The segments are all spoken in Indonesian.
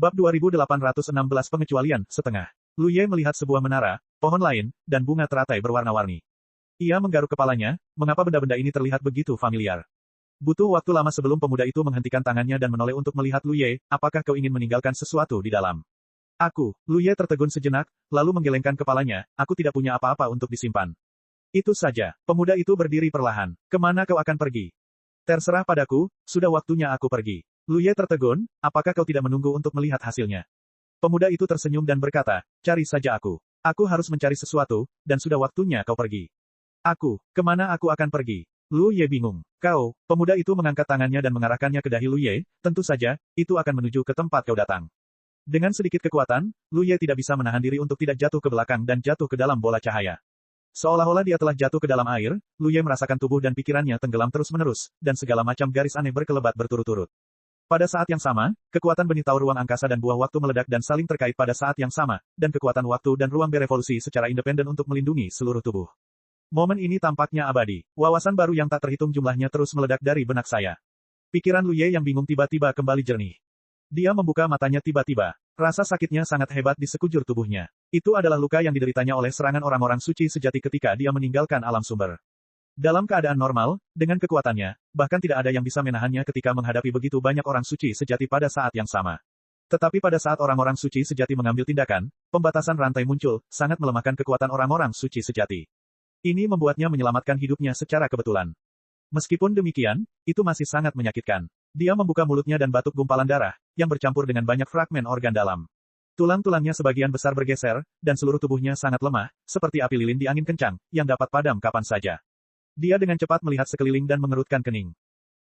Bab 2816 Pengecualian, setengah. Lu Ye melihat sebuah menara, pohon lain, dan bunga teratai berwarna-warni. Ia menggaruk kepalanya, mengapa benda-benda ini terlihat begitu familiar. Butuh waktu lama sebelum pemuda itu menghentikan tangannya dan menoleh untuk melihat Lu Ye, apakah kau ingin meninggalkan sesuatu di dalam? Lu Ye tertegun sejenak, lalu menggelengkan kepalanya, aku tidak punya apa-apa untuk disimpan. Itu saja, pemuda itu berdiri perlahan. Kemana kau akan pergi? Terserah padaku, sudah waktunya aku pergi. Lu Ye tertegun, apakah kau tidak menunggu untuk melihat hasilnya? Pemuda itu tersenyum dan berkata, cari saja aku. Aku harus mencari sesuatu, dan sudah waktunya kau pergi. Kemana aku akan pergi? Lu Ye bingung. Pemuda itu mengangkat tangannya dan mengarahkannya ke dahi Lu Ye, tentu saja, itu akan menuju ke tempat kau datang. Dengan sedikit kekuatan, Lu Ye tidak bisa menahan diri untuk tidak jatuh ke belakang dan jatuh ke dalam bola cahaya. Seolah-olah dia telah jatuh ke dalam air, Lu Ye merasakan tubuh dan pikirannya tenggelam terus-menerus, dan segala macam garis aneh berkelebat berturut-turut. Pada saat yang sama, kekuatan benih tahu ruang angkasa dan buah waktu meledak dan saling terkait pada saat yang sama, dan kekuatan waktu dan ruang berevolusi secara independen untuk melindungi seluruh tubuh. Momen ini tampaknya abadi. Wawasan baru yang tak terhitung jumlahnya terus meledak dari benak saya. Pikiran Lu Ye yang bingung tiba-tiba kembali jernih. Dia membuka matanya tiba-tiba. Rasa sakitnya sangat hebat di sekujur tubuhnya. Itu adalah luka yang dideritanya oleh serangan orang-orang suci sejati ketika dia meninggalkan alam sumber. Dalam keadaan normal, dengan kekuatannya, bahkan tidak ada yang bisa menahannya ketika menghadapi begitu banyak orang suci sejati pada saat yang sama. Tetapi pada saat orang-orang suci sejati mengambil tindakan, pembatasan rantai muncul, sangat melemahkan kekuatan orang-orang suci sejati. Ini membuatnya menyelamatkan hidupnya secara kebetulan. Meskipun demikian, itu masih sangat menyakitkan. Dia membuka mulutnya dan batuk gumpalan darah, yang bercampur dengan banyak fragmen organ dalam. Tulang-tulangnya sebagian besar bergeser, dan seluruh tubuhnya sangat lemah, seperti api lilin di angin kencang, yang dapat padam kapan saja. Dia dengan cepat melihat sekeliling dan mengerutkan kening.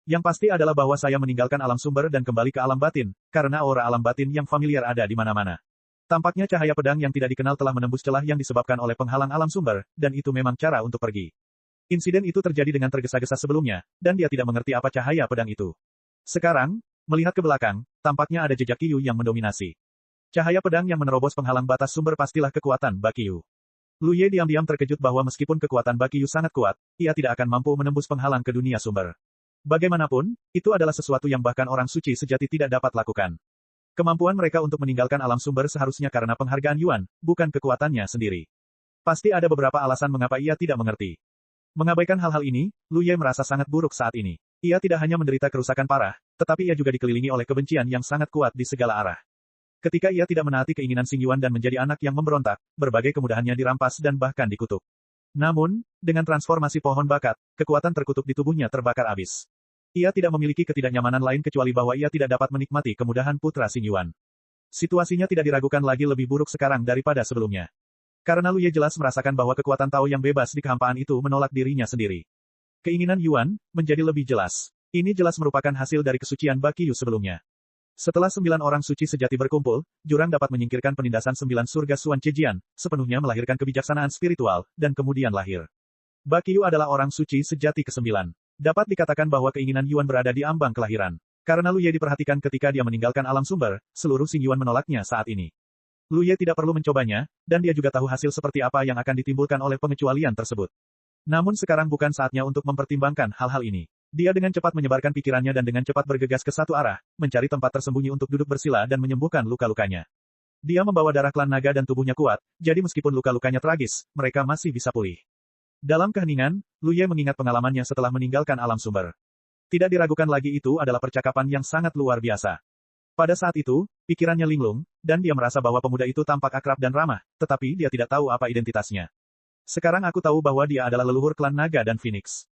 Yang pasti adalah bahwa saya meninggalkan alam sumber dan kembali ke alam batin, karena aura alam batin yang familiar ada di mana-mana. Tampaknya cahaya pedang yang tidak dikenal telah menembus celah yang disebabkan oleh penghalang alam sumber, dan itu memang cara untuk pergi. Insiden itu terjadi dengan tergesa-gesa sebelumnya, dan dia tidak mengerti apa cahaya pedang itu. Sekarang, melihat ke belakang, tampaknya ada jejak Qiyu yang mendominasi. Cahaya pedang yang menerobos penghalang batas sumber pastilah kekuatan Baqiyu. Lu Ye diam-diam terkejut bahwa meskipun kekuatan Baqiyu sangat kuat, ia tidak akan mampu menembus penghalang ke dunia sumber. Bagaimanapun, itu adalah sesuatu yang bahkan orang suci sejati tidak dapat lakukan. Kemampuan mereka untuk meninggalkan alam sumber seharusnya karena penghargaan Yuan, bukan kekuatannya sendiri. Pasti ada beberapa alasan mengapa ia tidak mengerti. Mengabaikan hal-hal ini, Lu Ye merasa sangat buruk saat ini. Ia tidak hanya menderita kerusakan parah, tetapi ia juga dikelilingi oleh kebencian yang sangat kuat di segala arah. Ketika ia tidak menaati keinginan Xing Yuan dan menjadi anak yang memberontak, berbagai kemudahannya dirampas dan bahkan dikutuk. Namun, dengan transformasi pohon bakat, kekuatan terkutuk di tubuhnya terbakar habis. Ia tidak memiliki ketidaknyamanan lain kecuali bahwa ia tidak dapat menikmati kemudahan putra Xing Yuan. Situasinya tidak diragukan lagi lebih buruk sekarang daripada sebelumnya. Karena Lu Ye jelas merasakan bahwa kekuatan Tao yang bebas di kehampaan itu menolak dirinya sendiri. Keinginan Yuan menjadi lebih jelas. Ini jelas merupakan hasil dari kesucian Baqiyu sebelumnya. Setelah 9 orang suci sejati berkumpul, jurang dapat menyingkirkan penindasan 9 surga Suan Cejian, sepenuhnya melahirkan kebijaksanaan spiritual, dan kemudian lahir. Baqiyu adalah orang suci sejati ke-9. Dapat dikatakan bahwa keinginan Yuan berada di ambang kelahiran. Karena Lu Ye diperhatikan ketika dia meninggalkan alam sumber, seluruh Xing Yuan menolaknya saat ini. Lu Ye tidak perlu mencobanya, dan dia juga tahu hasil seperti apa yang akan ditimbulkan oleh pengecualian tersebut. Namun sekarang bukan saatnya untuk mempertimbangkan hal-hal ini. Dia dengan cepat menyebarkan pikirannya dan dengan cepat bergegas ke satu arah, mencari tempat tersembunyi untuk duduk bersila dan menyembuhkan luka-lukanya. Dia membawa darah klan naga dan tubuhnya kuat, jadi meskipun luka-lukanya tragis, mereka masih bisa pulih. Dalam keheningan, Lu Ye mengingat pengalamannya setelah meninggalkan alam sumber. Tidak diragukan lagi itu adalah percakapan yang sangat luar biasa. Pada saat itu, pikirannya linglung, dan dia merasa bahwa pemuda itu tampak akrab dan ramah, tetapi dia tidak tahu apa identitasnya. Sekarang aku tahu bahwa dia adalah leluhur klan naga dan Phoenix.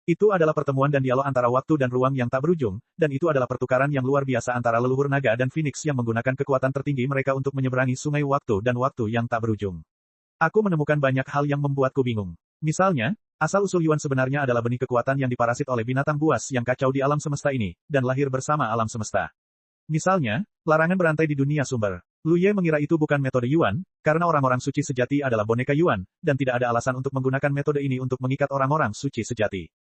Itu adalah pertemuan dan dialog antara waktu dan ruang yang tak berujung, dan itu adalah pertukaran yang luar biasa antara leluhur naga dan Phoenix yang menggunakan kekuatan tertinggi mereka untuk menyeberangi sungai waktu dan waktu yang tak berujung. Aku menemukan banyak hal yang membuatku bingung. Misalnya, asal-usul Yuan sebenarnya adalah benih kekuatan yang diparasit oleh binatang buas yang kacau di alam semesta ini, dan lahir bersama alam semesta. Misalnya, larangan berantai di dunia sumber. Lu Ye mengira itu bukan metode Yuan, karena orang-orang suci sejati adalah boneka Yuan, dan tidak ada alasan untuk menggunakan metode ini untuk mengikat orang-orang suci sejati.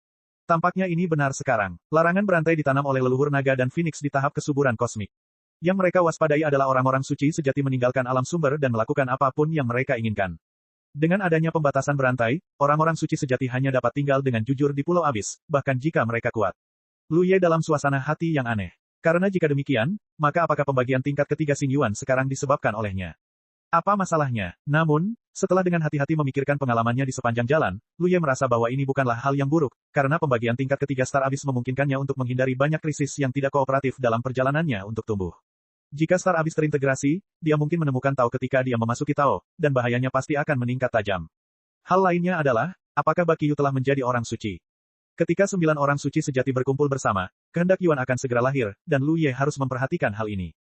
Tampaknya ini benar sekarang. Larangan berantai ditanam oleh leluhur naga dan Phoenix di tahap kesuburan kosmik. Yang mereka waspadai adalah orang-orang suci sejati meninggalkan alam sumber dan melakukan apapun yang mereka inginkan. Dengan adanya pembatasan berantai, orang-orang suci sejati hanya dapat tinggal dengan jujur di Pulau Abis, bahkan jika mereka kuat. Lu Ye dalam suasana hati yang aneh. Karena jika demikian, maka apakah pembagian tingkat ketiga Xing Yuan sekarang disebabkan olehnya? Apa masalahnya? Namun, setelah dengan hati-hati memikirkan pengalamannya di sepanjang jalan, Lu Ye merasa bahwa ini bukanlah hal yang buruk, karena pembagian tingkat ketiga Star Abyss memungkinkannya untuk menghindari banyak krisis yang tidak kooperatif dalam perjalanannya untuk tumbuh. Jika Star Abyss terintegrasi, dia mungkin menemukan Tao ketika dia memasuki Tao, dan bahayanya pasti akan meningkat tajam. Hal lainnya adalah, apakah Baqi Yu telah menjadi orang suci? Ketika 9 orang suci sejati berkumpul bersama, kehendak Yuan akan segera lahir, dan Lu Ye harus memperhatikan hal ini.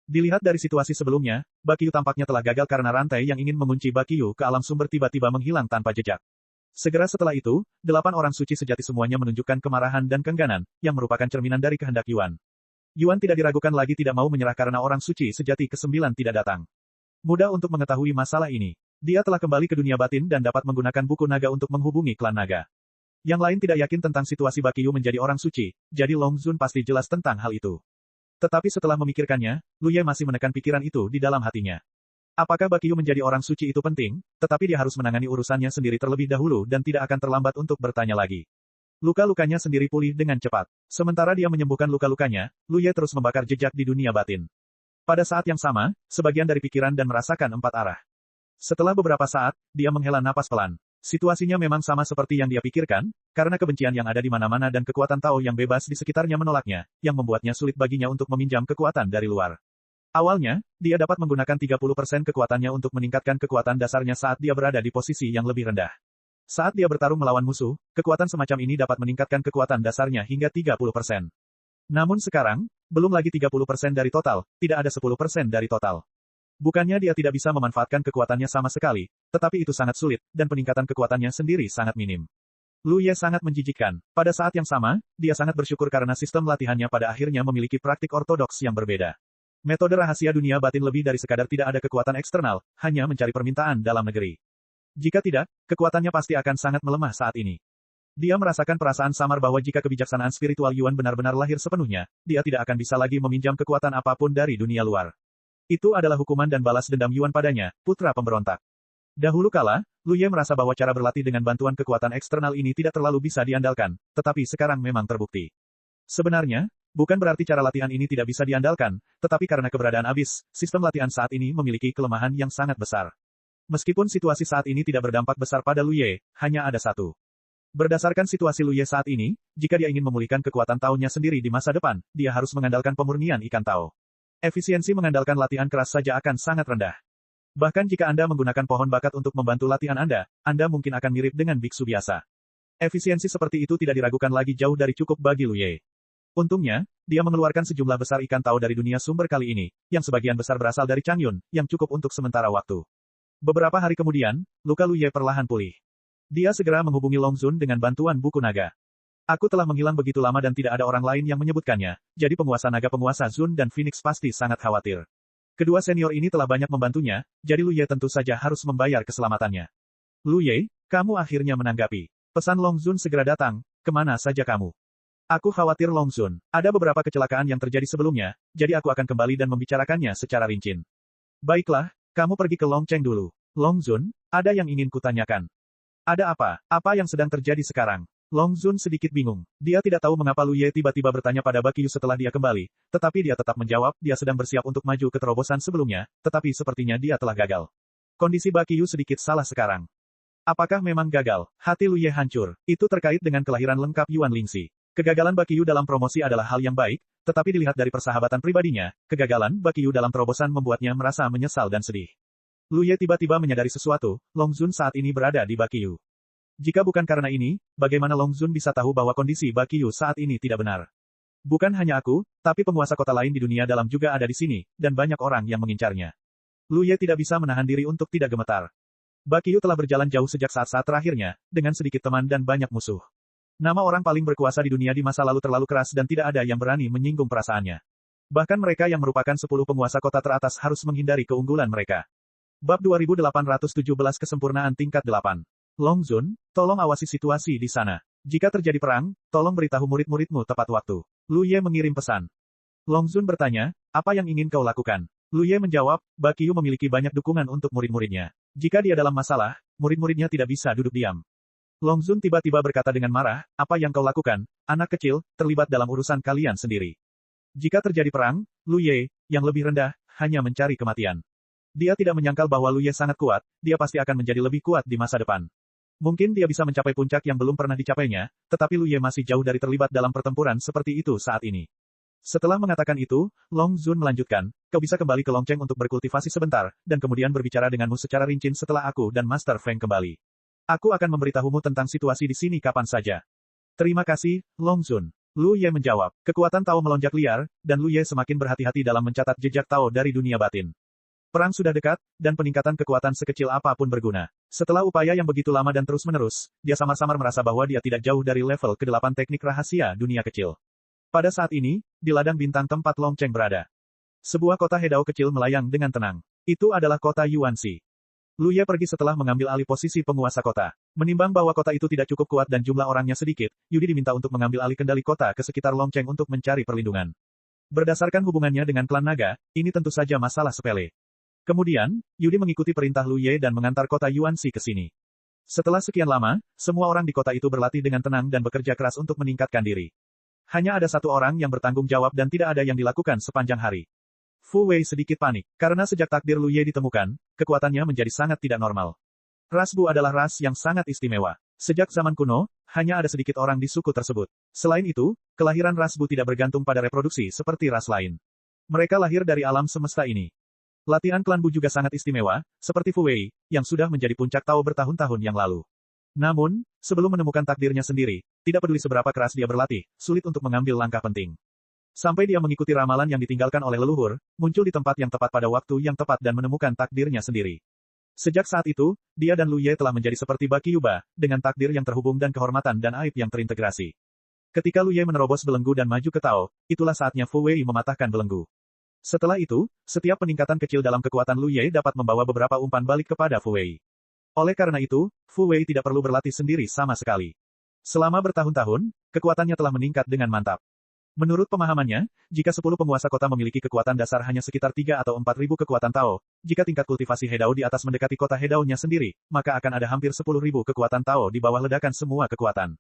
Dilihat dari situasi sebelumnya, Baqi Yu tampaknya telah gagal karena rantai yang ingin mengunci Baqi Yu ke alam sumber tiba-tiba menghilang tanpa jejak. Segera setelah itu, 8 orang suci sejati semuanya menunjukkan kemarahan dan keengganan, yang merupakan cerminan dari kehendak Yuan. Yuan tidak diragukan lagi tidak mau menyerah karena orang suci sejati ke-9 tidak datang. Mudah untuk mengetahui masalah ini. Dia telah kembali ke dunia batin dan dapat menggunakan buku naga untuk menghubungi klan naga. Yang lain tidak yakin tentang situasi Baqi Yu menjadi orang suci, jadi Long Zun pasti jelas tentang hal itu. Tetapi setelah memikirkannya, Lu Ye masih menekan pikiran itu di dalam hatinya. Apakah Baqi Yu menjadi orang suci itu penting, tetapi dia harus menangani urusannya sendiri terlebih dahulu dan tidak akan terlambat untuk bertanya lagi. Luka-lukanya sendiri pulih dengan cepat. Sementara dia menyembuhkan luka-lukanya, Lu Ye terus membakar jejak di dunia batin. Pada saat yang sama, sebagian dari pikiran dan merasakan 4 arah. Setelah beberapa saat, dia menghela napas pelan. Situasinya memang sama seperti yang dia pikirkan, karena kebencian yang ada di mana-mana dan kekuatan Tao yang bebas di sekitarnya menolaknya, yang membuatnya sulit baginya untuk meminjam kekuatan dari luar. Awalnya, dia dapat menggunakan 30% kekuatannya untuk meningkatkan kekuatan dasarnya saat dia berada di posisi yang lebih rendah. Saat dia bertarung melawan musuh, kekuatan semacam ini dapat meningkatkan kekuatan dasarnya hingga 30%. Namun sekarang, belum lagi 30% dari total, tidak ada 10% dari total. Bukannya dia tidak bisa memanfaatkan kekuatannya sama sekali, tetapi itu sangat sulit, dan peningkatan kekuatannya sendiri sangat minim. Lu Ye sangat menjijikkan. Pada saat yang sama, dia sangat bersyukur karena sistem latihannya pada akhirnya memiliki praktik ortodoks yang berbeda. Metode rahasia dunia batin lebih dari sekadar tidak ada kekuatan eksternal, hanya mencari permintaan dalam negeri. Jika tidak, kekuatannya pasti akan sangat melemah saat ini. Dia merasakan perasaan samar bahwa jika kebijaksanaan spiritual Yuan benar-benar lahir sepenuhnya, dia tidak akan bisa lagi meminjam kekuatan apapun dari dunia luar. Itu adalah hukuman dan balas dendam Yuan padanya, putra pemberontak. Dahulu kala, Lu Ye merasa bahwa cara berlatih dengan bantuan kekuatan eksternal ini tidak terlalu bisa diandalkan, tetapi sekarang memang terbukti. Sebenarnya, bukan berarti cara latihan ini tidak bisa diandalkan, tetapi karena keberadaan Abyss, sistem latihan saat ini memiliki kelemahan yang sangat besar. Meskipun situasi saat ini tidak berdampak besar pada Lu Ye, hanya ada satu. Berdasarkan situasi Lu Ye saat ini, jika dia ingin memulihkan kekuatan Tao-nya sendiri di masa depan, dia harus mengandalkan pemurnian ikan Tao. Efisiensi mengandalkan latihan keras saja akan sangat rendah. Bahkan jika Anda menggunakan pohon bakat untuk membantu latihan Anda mungkin akan mirip dengan biksu biasa. Efisiensi seperti itu tidak diragukan lagi jauh dari cukup bagi Lu Ye. Untungnya, dia mengeluarkan sejumlah besar ikan Tao dari dunia sumber kali ini, yang sebagian besar berasal dari Changyun, yang cukup untuk sementara waktu. Beberapa hari kemudian, luka Lu Ye perlahan pulih. Dia segera menghubungi Long Zun dengan bantuan buku naga. Aku telah menghilang begitu lama dan tidak ada orang lain yang menyebutkannya, jadi penguasa Zun dan Phoenix pasti sangat khawatir. Kedua senior ini telah banyak membantunya, jadi Lu Ye tentu saja harus membayar keselamatannya. Lu Ye, kamu akhirnya menanggapi. Pesan Long Zun segera datang, kemana saja kamu? Aku khawatir Long Zun, ada beberapa kecelakaan yang terjadi sebelumnya, jadi aku akan kembali dan membicarakannya secara rinci. Baiklah, kamu pergi ke Long Cheng dulu. Long Zun, ada yang ingin kutanyakan. Ada apa? Apa yang sedang terjadi sekarang? Long Zun sedikit bingung. Dia tidak tahu mengapa Lu Ye tiba-tiba bertanya pada Baqi Yu setelah dia kembali, tetapi dia tetap menjawab, dia sedang bersiap untuk maju ke terobosan sebelumnya, tetapi sepertinya dia telah gagal. Kondisi Baqi Yu sedikit salah sekarang. Apakah memang gagal? Hati Lu Ye hancur. Itu terkait dengan kelahiran lengkap Yuan Lingxi. Kegagalan Baqi Yu dalam promosi adalah hal yang baik, tetapi dilihat dari persahabatan pribadinya, kegagalan Baqi Yu dalam terobosan membuatnya merasa menyesal dan sedih. Lu Ye tiba-tiba menyadari sesuatu, Long Zun saat ini berada di Baqi Yu. Jika bukan karena ini, bagaimana Long Zun bisa tahu bahwa kondisi Baqi Yu saat ini tidak benar? Bukan hanya aku, tapi penguasa kota lain di dunia dalam juga ada di sini, dan banyak orang yang mengincarnya. Lu Ye tidak bisa menahan diri untuk tidak gemetar. Baqi Yu telah berjalan jauh sejak saat-saat terakhirnya, dengan sedikit teman dan banyak musuh. Nama orang paling berkuasa di dunia di masa lalu terlalu keras dan tidak ada yang berani menyinggung perasaannya. Bahkan mereka yang merupakan 10 penguasa kota teratas harus menghindari keunggulan mereka. Bab 2817 Kesempurnaan Tingkat 8. Long Zun, tolong awasi situasi di sana. Jika terjadi perang, tolong beritahu murid-muridmu tepat waktu. Lu Ye mengirim pesan. Long Zun bertanya, apa yang ingin kau lakukan? Lu Ye menjawab, Baqi Yu memiliki banyak dukungan untuk murid-muridnya. Jika dia dalam masalah, murid-muridnya tidak bisa duduk diam. Long Zun tiba-tiba berkata dengan marah, apa yang kau lakukan, anak kecil, terlibat dalam urusan kalian sendiri. Jika terjadi perang, Lu Ye, yang lebih rendah, hanya mencari kematian. Dia tidak menyangkal bahwa Lu Ye sangat kuat, dia pasti akan menjadi lebih kuat di masa depan. Mungkin dia bisa mencapai puncak yang belum pernah dicapainya, tetapi Lu Ye masih jauh dari terlibat dalam pertempuran seperti itu saat ini. Setelah mengatakan itu, Long Zun melanjutkan, kau bisa kembali ke Longcheng untuk berkultivasi sebentar, dan kemudian berbicara denganmu secara rinci setelah aku dan Master Feng kembali. Aku akan memberitahumu tentang situasi di sini kapan saja. Terima kasih, Long Zun. Lu Ye menjawab. Kekuatan Tao melonjak liar, dan Lu Ye semakin berhati-hati dalam mencatat jejak Tao dari dunia batin. Perang sudah dekat, dan peningkatan kekuatan sekecil apapun berguna. Setelah upaya yang begitu lama dan terus-menerus, dia samar-samar merasa bahwa dia tidak jauh dari level ke-8 teknik rahasia dunia kecil. Pada saat ini, di ladang bintang tempat Long Cheng berada, sebuah kota Hedao kecil melayang dengan tenang. Itu adalah kota Yuanxi. Lu Ye pergi setelah mengambil alih posisi penguasa kota. Menimbang bahwa kota itu tidak cukup kuat dan jumlah orangnya sedikit, Yudi diminta untuk mengambil alih kendali kota ke sekitar Long Cheng untuk mencari perlindungan. Berdasarkan hubungannya dengan klan naga, ini tentu saja masalah sepele. Kemudian, Yudi mengikuti perintah Lu Ye dan mengantar kota Yuanxi ke sini. Setelah sekian lama, semua orang di kota itu berlatih dengan tenang dan bekerja keras untuk meningkatkan diri. Hanya ada satu orang yang bertanggung jawab dan tidak ada yang dilakukan sepanjang hari. Fu Wei sedikit panik, karena sejak takdir Lu Ye ditemukan, kekuatannya menjadi sangat tidak normal. Ras Bu adalah ras yang sangat istimewa. Sejak zaman kuno, hanya ada sedikit orang di suku tersebut. Selain itu, kelahiran ras Bu tidak bergantung pada reproduksi seperti ras lain. Mereka lahir dari alam semesta ini. Latihan klan Bu juga sangat istimewa, seperti Fu Wei, yang sudah menjadi puncak Tao bertahun-tahun yang lalu. Namun, sebelum menemukan takdirnya sendiri, tidak peduli seberapa keras dia berlatih, sulit untuk mengambil langkah penting. Sampai dia mengikuti ramalan yang ditinggalkan oleh leluhur, muncul di tempat yang tepat pada waktu yang tepat dan menemukan takdirnya sendiri. Sejak saat itu, dia dan Lu Ye telah menjadi seperti baki Yuba, dengan takdir yang terhubung dan kehormatan dan aib yang terintegrasi. Ketika Lu Ye menerobos belenggu dan maju ke Tao, itulah saatnya Fu Wei mematahkan belenggu. Setelah itu, setiap peningkatan kecil dalam kekuatan Lu Ye dapat membawa beberapa umpan balik kepada Fu Wei. Oleh karena itu, Fu Wei tidak perlu berlatih sendiri sama sekali. Selama bertahun-tahun, kekuatannya telah meningkat dengan mantap. Menurut pemahamannya, jika 10 penguasa kota memiliki kekuatan dasar hanya sekitar 3 atau 4.000 kekuatan Tao, jika tingkat kultivasi Hedao di atas mendekati kota Hedao-nya sendiri, maka akan ada hampir 10.000 kekuatan Tao di bawah ledakan semua kekuatan.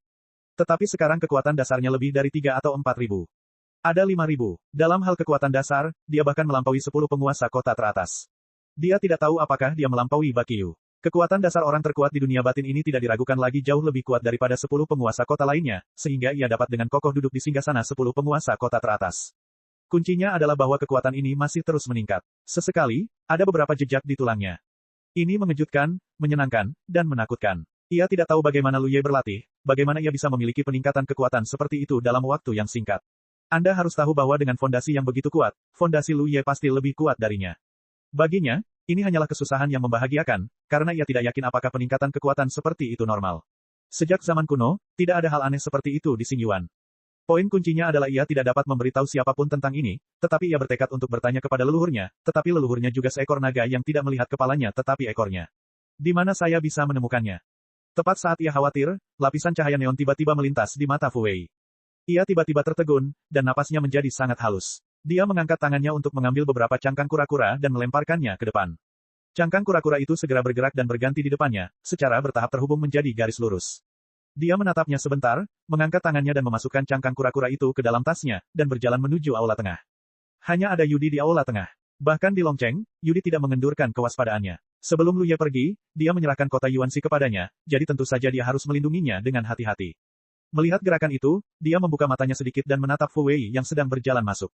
Tetapi sekarang kekuatan dasarnya lebih dari 3 atau 4.000. Ada 5.000. Dalam hal kekuatan dasar, dia bahkan melampaui 10 penguasa kota teratas. Dia tidak tahu apakah dia melampaui Bakyu. Kekuatan dasar orang terkuat di dunia batin ini tidak diragukan lagi jauh lebih kuat daripada 10 penguasa kota lainnya, sehingga ia dapat dengan kokoh duduk di singgasana 10 penguasa kota teratas. Kuncinya adalah bahwa kekuatan ini masih terus meningkat. Sesekali, ada beberapa jejak di tulangnya. Ini mengejutkan, menyenangkan, dan menakutkan. Ia tidak tahu bagaimana Lu Ye berlatih, bagaimana ia bisa memiliki peningkatan kekuatan seperti itu dalam waktu yang singkat. Anda harus tahu bahwa dengan fondasi yang begitu kuat, fondasi Lu Ye pasti lebih kuat darinya. Baginya, ini hanyalah kesusahan yang membahagiakan, karena ia tidak yakin apakah peningkatan kekuatan seperti itu normal. Sejak zaman kuno, tidak ada hal aneh seperti itu di Xingyuan. Poin kuncinya adalah ia tidak dapat memberitahu siapapun tentang ini, tetapi ia bertekad untuk bertanya kepada leluhurnya, tetapi leluhurnya juga seekor naga yang tidak melihat kepalanya tetapi ekornya. Di mana saya bisa menemukannya? Tepat saat ia khawatir, lapisan cahaya neon tiba-tiba melintas di mata Fu Wei. Ia tiba-tiba tertegun, dan napasnya menjadi sangat halus. Dia mengangkat tangannya untuk mengambil beberapa cangkang kura-kura dan melemparkannya ke depan. Cangkang kura-kura itu segera bergerak dan berganti di depannya, secara bertahap terhubung menjadi garis lurus. Dia menatapnya sebentar, mengangkat tangannya dan memasukkan cangkang kura-kura itu ke dalam tasnya, dan berjalan menuju aula tengah. Hanya ada Yudi di aula tengah. Bahkan di Longcheng, Yudi tidak mengendurkan kewaspadaannya. Sebelum Lu Ye pergi, dia menyerahkan kota Yuanxi kepadanya, jadi tentu saja dia harus melindunginya dengan hati-hati. Melihat gerakan itu, dia membuka matanya sedikit dan menatap Fu Wei yang sedang berjalan masuk.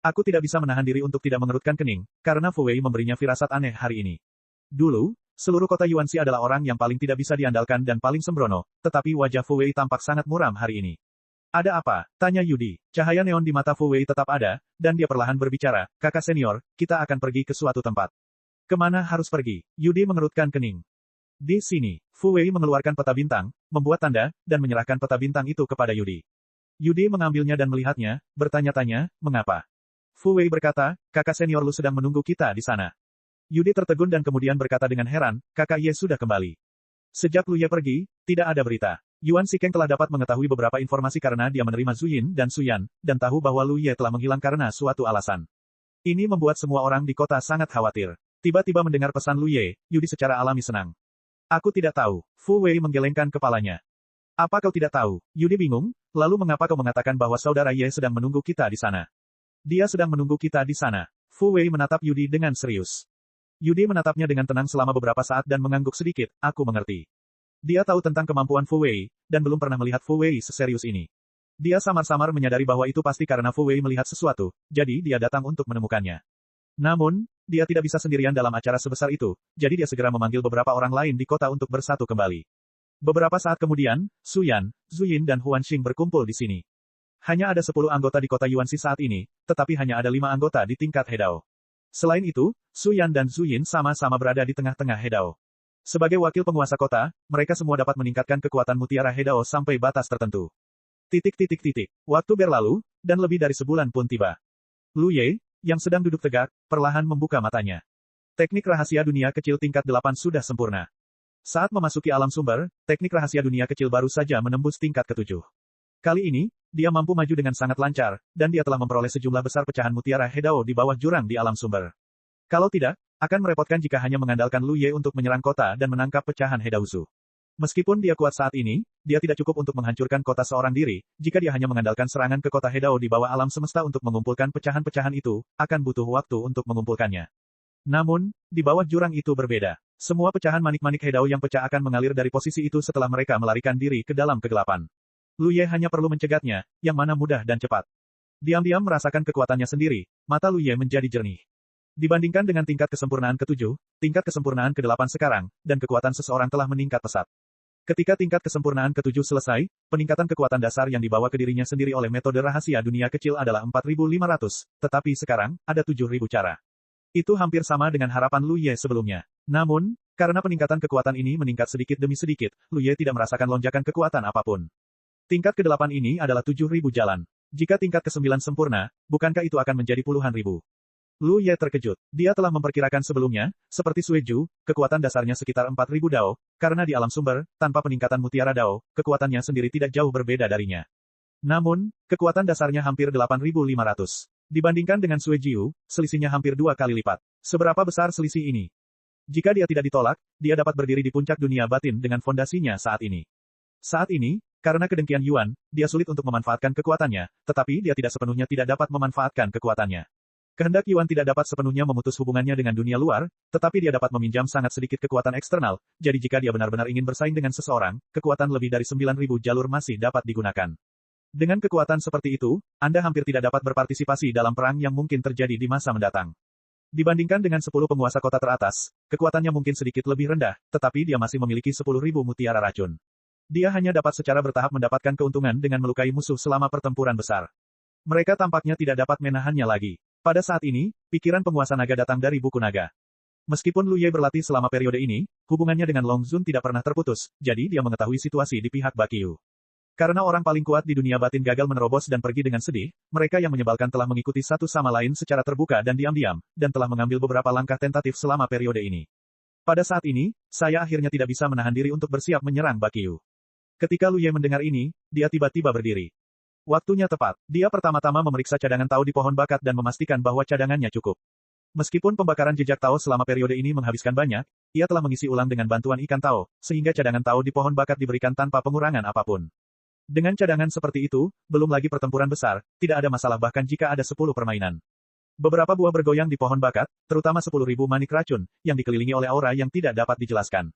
Aku tidak bisa menahan diri untuk tidak mengerutkan kening, karena Fu Wei memberinya firasat aneh hari ini. Dulu, seluruh kota Yuanxi adalah orang yang paling tidak bisa diandalkan dan paling sembrono, tetapi wajah Fu Wei tampak sangat muram hari ini. Ada apa? Tanya Yudi. Cahaya neon di mata Fu Wei tetap ada, dan dia perlahan berbicara, kakak senior, kita akan pergi ke suatu tempat. Kemana harus pergi? Yudi mengerutkan kening. Di sini, Fu Wei mengeluarkan peta bintang, membuat tanda, dan menyerahkan peta bintang itu kepada Yudi. Yudi mengambilnya dan melihatnya, bertanya-tanya, mengapa? Fu Wei berkata, kakak senior Lu sedang menunggu kita di sana. Yudi tertegun dan kemudian berkata dengan heran, kakak Ye sudah kembali. Sejak Lu Ye pergi, tidak ada berita. Yuan Xikeng telah dapat mengetahui beberapa informasi karena dia menerima Zuyin dan Suyan, dan tahu bahwa Lu Ye telah menghilang karena suatu alasan. Ini membuat semua orang di kota sangat khawatir. Tiba-tiba mendengar pesan Lu Ye, Yudi secara alami senang. Aku tidak tahu. Fu Wei menggelengkan kepalanya. Apa kau tidak tahu? Yudi bingung, lalu mengapa kau mengatakan bahwa saudara Ye sedang menunggu kita di sana? Dia sedang menunggu kita di sana. Fu Wei menatap Yudi dengan serius. Yudi menatapnya dengan tenang selama beberapa saat dan mengangguk sedikit, aku mengerti. Dia tahu tentang kemampuan Fu Wei, dan belum pernah melihat Fu Wei seserius ini. Dia samar-samar menyadari bahwa itu pasti karena Fu Wei melihat sesuatu, jadi dia datang untuk menemukannya. Namun, dia tidak bisa sendirian dalam acara sebesar itu, jadi dia segera memanggil beberapa orang lain di kota untuk bersatu kembali. Beberapa saat kemudian, Su Yan, Zhu Yin dan Huan Xing berkumpul di sini. Hanya ada 10 anggota di kota Yuanxi saat ini, tetapi hanya ada 5 anggota di tingkat Hedao. Selain itu, Su Yan dan Zhu Yin sama-sama berada di tengah-tengah Hedao. Sebagai wakil penguasa kota, mereka semua dapat meningkatkan kekuatan mutiara Hedao sampai batas tertentu. Waktu berlalu, dan lebih dari sebulan pun tiba. Lu Ye, yang sedang duduk tegak, perlahan membuka matanya. Teknik rahasia dunia kecil tingkat 8 sudah sempurna. Saat memasuki alam sumber, teknik rahasia dunia kecil baru saja menembus tingkat ke-7. Kali ini, dia mampu maju dengan sangat lancar, dan dia telah memperoleh sejumlah besar pecahan mutiara Hedao di bawah jurang di alam sumber. Kalau tidak, akan merepotkan jika hanya mengandalkan Lu Ye untuk menyerang kota dan menangkap pecahan Hedaosu. Meskipun dia kuat saat ini, dia tidak cukup untuk menghancurkan kota seorang diri, jika dia hanya mengandalkan serangan ke kota Hedao di bawah alam semesta untuk mengumpulkan pecahan-pecahan itu, akan butuh waktu untuk mengumpulkannya. Namun, di bawah jurang itu berbeda. Semua pecahan manik-manik Hedao yang pecah akan mengalir dari posisi itu setelah mereka melarikan diri ke dalam kegelapan. Lu Ye hanya perlu mencegatnya, yang mana mudah dan cepat. Diam-diam merasakan kekuatannya sendiri, mata Lu Ye menjadi jernih. Dibandingkan dengan tingkat kesempurnaan ke-7, tingkat kesempurnaan ke-8 sekarang, dan kekuatan seseorang telah meningkat pesat. Ketika tingkat kesempurnaan ke-7 selesai, peningkatan kekuatan dasar yang dibawa ke dirinya sendiri oleh metode rahasia dunia kecil adalah 4.500, tetapi sekarang, ada 7.000 cara. Itu hampir sama dengan harapan Lu Ye sebelumnya. Namun, karena peningkatan kekuatan ini meningkat sedikit demi sedikit, Lu Ye tidak merasakan lonjakan kekuatan apapun. Tingkat ke-8 ini adalah 7.000 jalan. Jika tingkat ke-9 sempurna, bukankah itu akan menjadi puluhan ribu? Lu Ye terkejut. Dia telah memperkirakan sebelumnya, seperti Sueju, kekuatan dasarnya sekitar 4.000 Dao, karena di alam sumber, tanpa peningkatan mutiara Dao, kekuatannya sendiri tidak jauh berbeda darinya. Namun, kekuatan dasarnya hampir 8.500. Dibandingkan dengan Sueju, selisihnya hampir 2 kali lipat. Seberapa besar selisih ini? Jika dia tidak ditolak, dia dapat berdiri di puncak dunia batin dengan fondasinya saat ini. Saat ini, karena kedengkian Yuan, dia sulit untuk memanfaatkan kekuatannya, tetapi dia tidak sepenuhnya tidak dapat memanfaatkan kekuatannya. Kehendak Yuan tidak dapat sepenuhnya memutus hubungannya dengan dunia luar, tetapi dia dapat meminjam sangat sedikit kekuatan eksternal, jadi jika dia benar-benar ingin bersaing dengan seseorang, kekuatan lebih dari 9.000 jalur masih dapat digunakan. Dengan kekuatan seperti itu, Anda hampir tidak dapat berpartisipasi dalam perang yang mungkin terjadi di masa mendatang. Dibandingkan dengan 10 penguasa kota teratas, kekuatannya mungkin sedikit lebih rendah, tetapi dia masih memiliki 10.000 mutiara racun. Dia hanya dapat secara bertahap mendapatkan keuntungan dengan melukai musuh selama pertempuran besar. Mereka tampaknya tidak dapat menahannya lagi. Pada saat ini, pikiran penguasa naga datang dari buku naga. Meskipun Lu Ye berlatih selama periode ini, hubungannya dengan Long Zun tidak pernah terputus, jadi dia mengetahui situasi di pihak Bakyu. Karena orang paling kuat di dunia batin gagal menerobos dan pergi dengan sedih, mereka yang menyebalkan telah mengikuti satu sama lain secara terbuka dan diam-diam, dan telah mengambil beberapa langkah tentatif selama periode ini. Pada saat ini, saya akhirnya tidak bisa menahan diri untuk bersiap menyerang Bakyu. Ketika Lu Ye mendengar ini, dia tiba-tiba berdiri. Waktunya tepat. Dia pertama-tama memeriksa cadangan Tao di pohon bakat dan memastikan bahwa cadangannya cukup. Meskipun pembakaran jejak Tao selama periode ini menghabiskan banyak, ia telah mengisi ulang dengan bantuan ikan Tao, sehingga cadangan Tao di pohon bakat diberikan tanpa pengurangan apapun. Dengan cadangan seperti itu, belum lagi pertempuran besar, tidak ada masalah bahkan jika ada 10 permainan. Beberapa buah bergoyang di pohon bakat, terutama 10.000 manik racun, yang dikelilingi oleh aura yang tidak dapat dijelaskan.